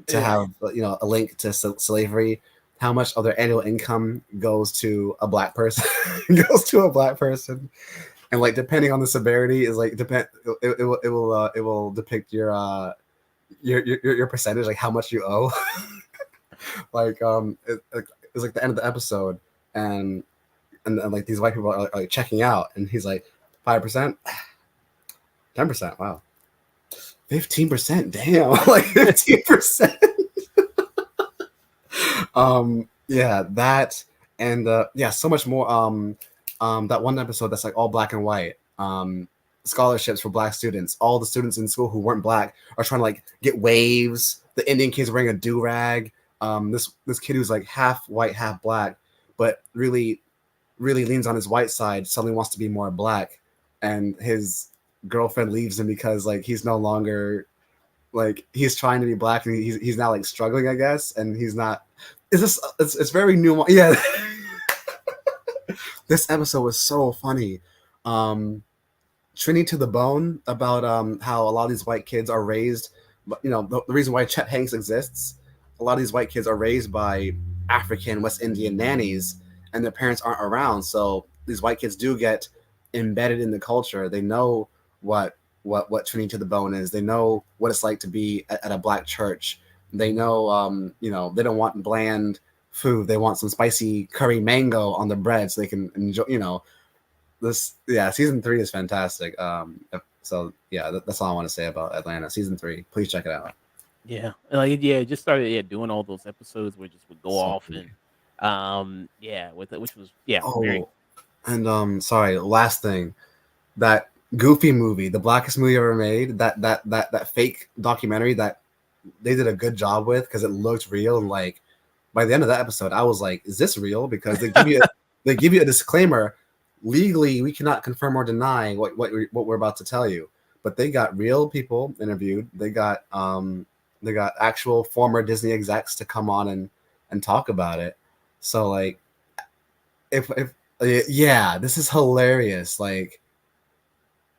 Speaker 2: to have a link to slavery? How much of their annual income goes to a black person? And like depending on the severity is like it will depict your percentage, like how much you owe. Like it's like the end of the episode, and like these white people are like checking out, and he's like 5%, 10%, wow, 15%, damn, like 15%. Yeah, that and so much more. That one episode that's like all black and white. Scholarships for black students. All the students in school who weren't black are trying to like get waves. The Indian kid's wearing a do-rag. This kid who's like half white, half black, but really leans on his white side, suddenly wants to be more black, and his girlfriend leaves him because like he's no longer like he's trying to be black, and he's now like struggling, I guess, and he's not. It's very nuanced. Yeah. This episode was so funny. Trini to the bone about how a lot of these white kids are raised but the reason why Chet Hanks exists, a lot of these white kids are raised by African West Indian nannies, and their parents aren't around. So these white kids do get embedded in the culture. They know what tuning to the bone is. They know what it's like to be at a black church. They know, they don't want bland food. They want some spicy curry mango on the bread so they can enjoy. This. Yeah, season 3 is fantastic. So yeah, that's all I want to say about Atlanta season 3. Please check it out.
Speaker 1: Yeah, like it just started doing all those episodes where it just would go
Speaker 2: So
Speaker 1: off
Speaker 2: good.
Speaker 1: and with it, which was very
Speaker 2: Oh, and sorry, last thing, that Goofy movie, the blackest movie ever made, that fake documentary that they did a good job with because it looked real, and like by the end of that episode, I was like, "Is this real?" Because they give you a disclaimer. Legally, we cannot confirm or deny what we're about to tell you. But they got real people interviewed. They got actual former Disney execs to come on and talk about it. So like, if yeah, this is hilarious. Like,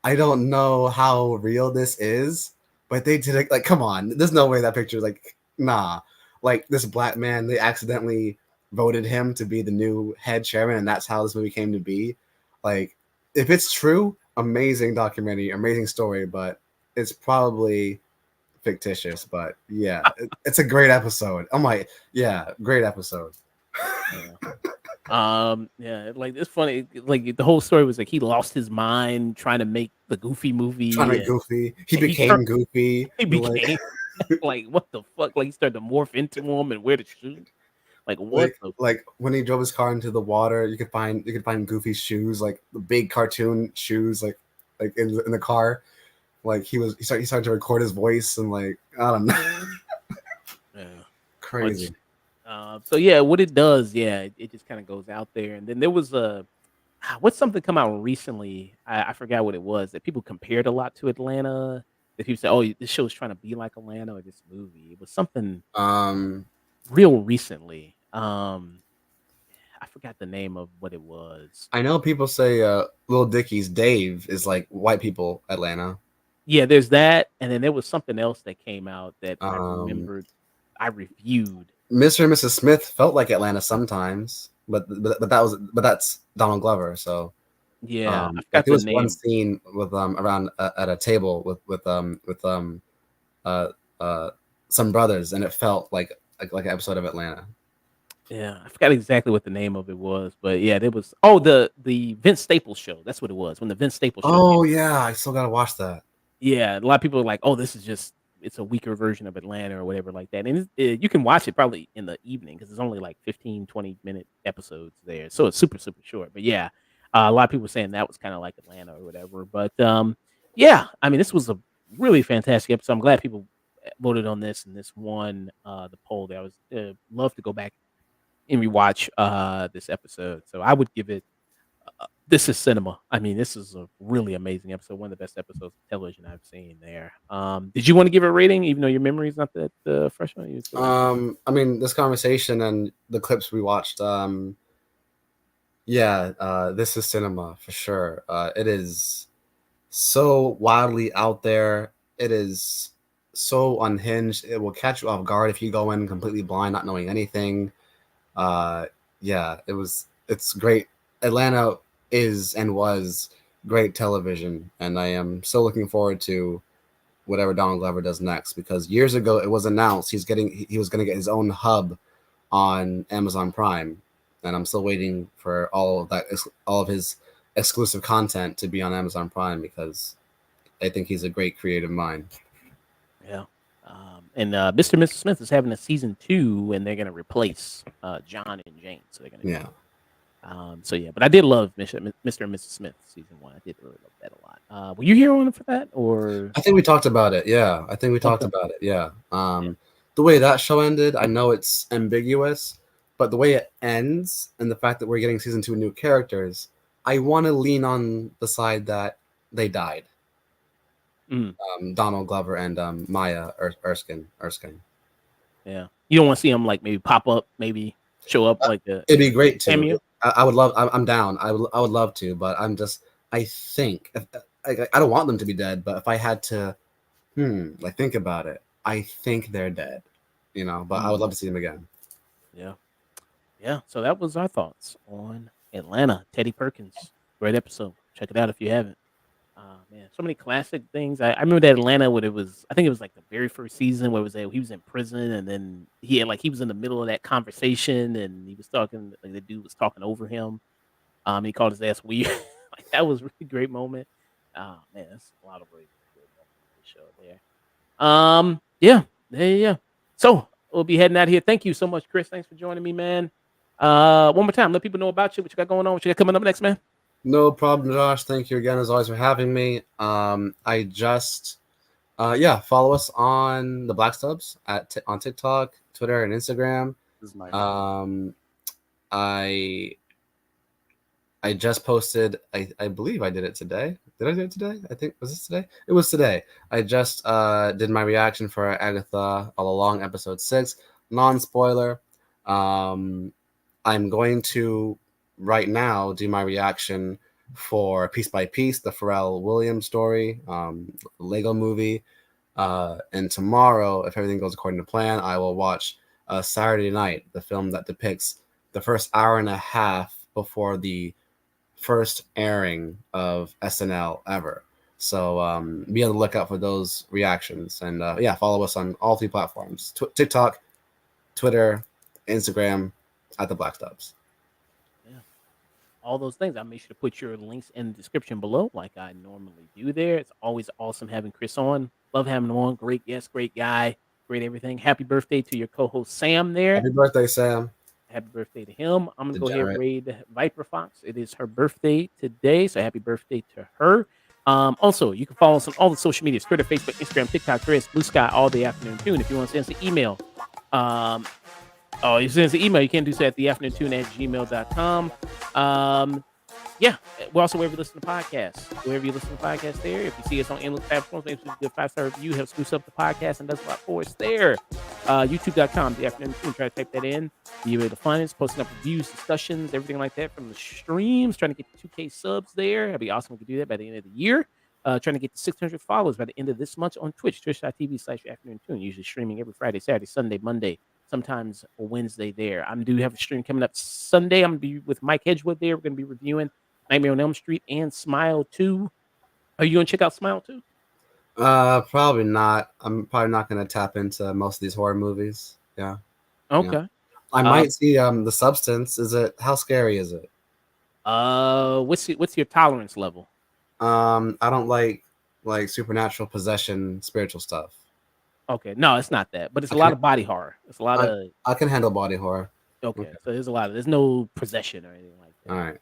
Speaker 2: I don't know how real this is, but they did it. Like, come on, there's no way that picture. Like, nah, like this black man, they accidentally voted him to be the new head chairman, and that's how this movie came to be. Like, if it's true, amazing documentary, amazing story, but it's probably fictitious. But yeah, it's a great episode. I'm like, yeah, great episode.
Speaker 1: like it's funny. Like the whole story was like he lost his mind trying to make the Goofy movie.
Speaker 2: Trying to make Goofy, he
Speaker 1: and
Speaker 2: became Goofy.
Speaker 1: He became like what the fuck? Like he started to morph into him and wear the shoes. Like what?
Speaker 2: Like when he drove his car into the water, you could find Goofy's shoes, like the big cartoon shoes, like in the car. Like he started to record his voice and like I don't know.
Speaker 1: Yeah,
Speaker 2: crazy.
Speaker 1: So yeah, what it does, it just kind of goes out there, and then there was what's something come out recently? I forgot what it was that people compared a lot to Atlanta. That people said, "Oh, this show's trying to be like Atlanta," or this movie. It was something real recently. I forgot the name of what it was.
Speaker 2: I know people say Lil Dicky's Dave is like white people Atlanta.
Speaker 1: Yeah, there's that, and then there was something else that came out that I remembered. I reviewed.
Speaker 2: Mr. and Mrs. Smith felt like Atlanta sometimes, but that's Donald Glover. So
Speaker 1: yeah,
Speaker 2: there was one scene with around at a table with some brothers, and it felt like an episode of Atlanta.
Speaker 1: Yeah, I forgot exactly what the name of it was, but yeah, there was the Vince Staples show. That's what it was when the Vince Staples show.
Speaker 2: Oh yeah, I still gotta watch that.
Speaker 1: Yeah, a lot of people are like, "Oh, this is just it's a weaker version of Atlanta or whatever like that." And you can watch it probably in the evening because it's only like 15-20 minute episodes there, so it's super short. But yeah, a lot of people saying that was kind of like Atlanta or whatever. But yeah, I mean, this was a really fantastic episode. I'm glad people voted on this and this won the poll. There, I was love to go back and rewatch this episode. So I would give it. This is cinema. I mean, this is a really amazing episode. One of the best episodes of television I've seen there. Did you want to give it a rating, even though your memory is not that fresh on you?
Speaker 2: I mean, this conversation and the clips we watched. This is cinema for sure. It is so wildly out there. It is so unhinged. It will catch you off guard if you go in completely blind, not knowing anything. It's great. Atlanta is and was great television, and I am so looking forward to whatever Donald Glover does next, because years ago it was announced he was going to get his own hub on Amazon Prime, and I'm still waiting for all of his exclusive content to be on Amazon Prime, because I think he's a great creative mind.
Speaker 1: Yeah. And Mr. and Mrs. Smith is having a season 2, and they're going to replace John and Jane. So they're going to but I did love Mr. and Mrs. Smith season 1. I did really love that a lot. Were you here on for that, or?
Speaker 2: I think we talked about it. Yeah, I think we talked about it. Yeah. The way that show ended, I know it's ambiguous, but the way it ends and the fact that we're getting season 2 new characters, I want to lean on the side that they died. Donald Glover and Maya Erskine.
Speaker 1: Yeah, you don't want to see them like maybe pop up, maybe show up like a.
Speaker 2: It'd be great to.
Speaker 1: Cameo?
Speaker 2: I would love. I'm down. I would love to, but I think I don't want them to be dead. But if I had to, think about it, I think they're dead, but I would love to see them again.
Speaker 1: Yeah. Yeah. So that was our thoughts on Atlanta. Teddy Perkins. Great episode. Check it out if you haven't. Man, so many classic things. I remember that Atlanta when I think it was like the very first season where he was in prison and then he was in the middle of that conversation and he was talking, like the dude was talking over him. He called his ass weird. Like that was a really great moment. Man, that's a lot of really great moments in the show there. Yeah, yeah. So we'll be heading out here. Thank you so much, Chris. Thanks for joining me, man. One more time, let people know about you, what you got going on, what you got coming up next, man.
Speaker 2: No problem, Josh. Thank you again as always for having me. I just follow us on the Black Stubs on TikTok, Twitter, and Instagram.
Speaker 3: This is my
Speaker 2: I just posted. I believe I did it today. Did I do it today? I think was this today? It was today. I just did my reaction for Agatha All Along episode 6, non-spoiler. I'm going to right now do my reaction for Piece by Piece, the Pharrell Williams story, Lego movie. And tomorrow, if everything goes according to plan, I will watch Saturday Night, the film that depicts the first hour and a half before the first airing of SNL ever. So be on the lookout for those reactions. And follow us on all 3 platforms, TikTok, Twitter, Instagram, at the Black Stubs.
Speaker 1: Yeah. All those things. I'll make sure to put your links in the description below, like I normally do there. It's always awesome having Chris on. Love having him on. Great guest, great guy, great everything. Happy birthday to your co-host Sam there.
Speaker 2: Happy birthday, Sam.
Speaker 1: Happy birthday to him. I'm gonna go ahead and raid Viper Fox. It is her birthday today, so happy birthday to her. Also, you can follow us on all the social medias: Twitter, Facebook, Instagram, TikTok, Threads, Blue Sky, all day Afternoontune. If you want to send us an email, you send us an email. You can do so at theafternoontune@gmail.com. We're also wherever you listen to podcasts. Wherever you listen to podcasts there. If you see us on endless platforms, make sure you give 5-star review, help spruce up the podcast, and does a lot for us there. YouTube.com, the afternoon tune. Try to type that in. Be able to find us, posting up reviews, discussions, everything like that from the streams. Trying to get 2K subs there. That'd be awesome if we could do that by the end of the year. Trying to get to 600 followers by the end of this month on Twitch, twitch.tv/afternoon. Usually streaming every Friday, Saturday, Sunday, Monday, sometimes a Wednesday there. I do have a stream coming up Sunday. I'm going to be with Mike Hedgewood there. We're going to be reviewing Nightmare on Elm Street and Smile 2. Are you going to check out Smile 2?
Speaker 2: Probably not. I'm probably not going to tap into most of these horror movies. Yeah.
Speaker 1: Okay.
Speaker 2: Yeah. I might see The Substance. How scary is it?
Speaker 1: What's your tolerance level?
Speaker 2: I don't like supernatural possession, spiritual stuff.
Speaker 1: Okay, no, it's not that, but it's a lot of body horror. It's a lot of.
Speaker 2: I can handle body horror.
Speaker 1: Okay, so there's no possession or anything like that.
Speaker 2: All right.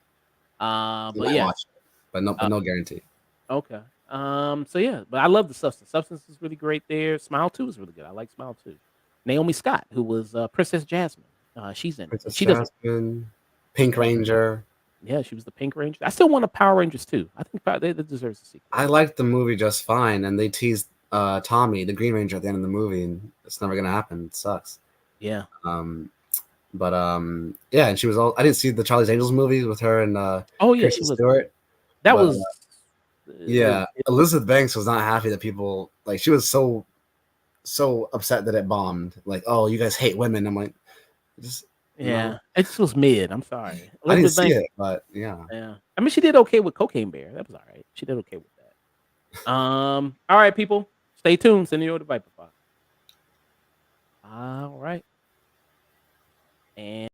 Speaker 1: But yeah,
Speaker 2: but no guarantee.
Speaker 1: Okay. So yeah, but I love The Substance. Substance is really great there. Smile 2 is really good. I like Smile 2. Naomi Scott, who was Princess Jasmine, she's in it. She doesn't.
Speaker 2: Pink Ranger.
Speaker 1: Yeah, she was the Pink Ranger. I still want a Power Rangers too. I think that deserves a sequel.
Speaker 2: I liked the movie just fine, and they teased Tommy, the Green Ranger, at the end of the movie, and it's never gonna happen. It sucks.
Speaker 1: Yeah.
Speaker 2: Yeah, and she was all. I didn't see the Charlie's Angels movie with her and Kristen Stewart.
Speaker 1: That was.
Speaker 2: Yeah, Elizabeth Banks was not happy that people she was so upset that it bombed. Like, oh, you guys hate women. I'm like, just.
Speaker 1: Yeah, it just was mid. I'm sorry.
Speaker 2: I didn't see it, but yeah.
Speaker 1: Yeah. I mean, she did okay with Cocaine Bear. That was all right. She did okay with that. All right, people. Stay tuned. Send you to Viper Fox. All right. And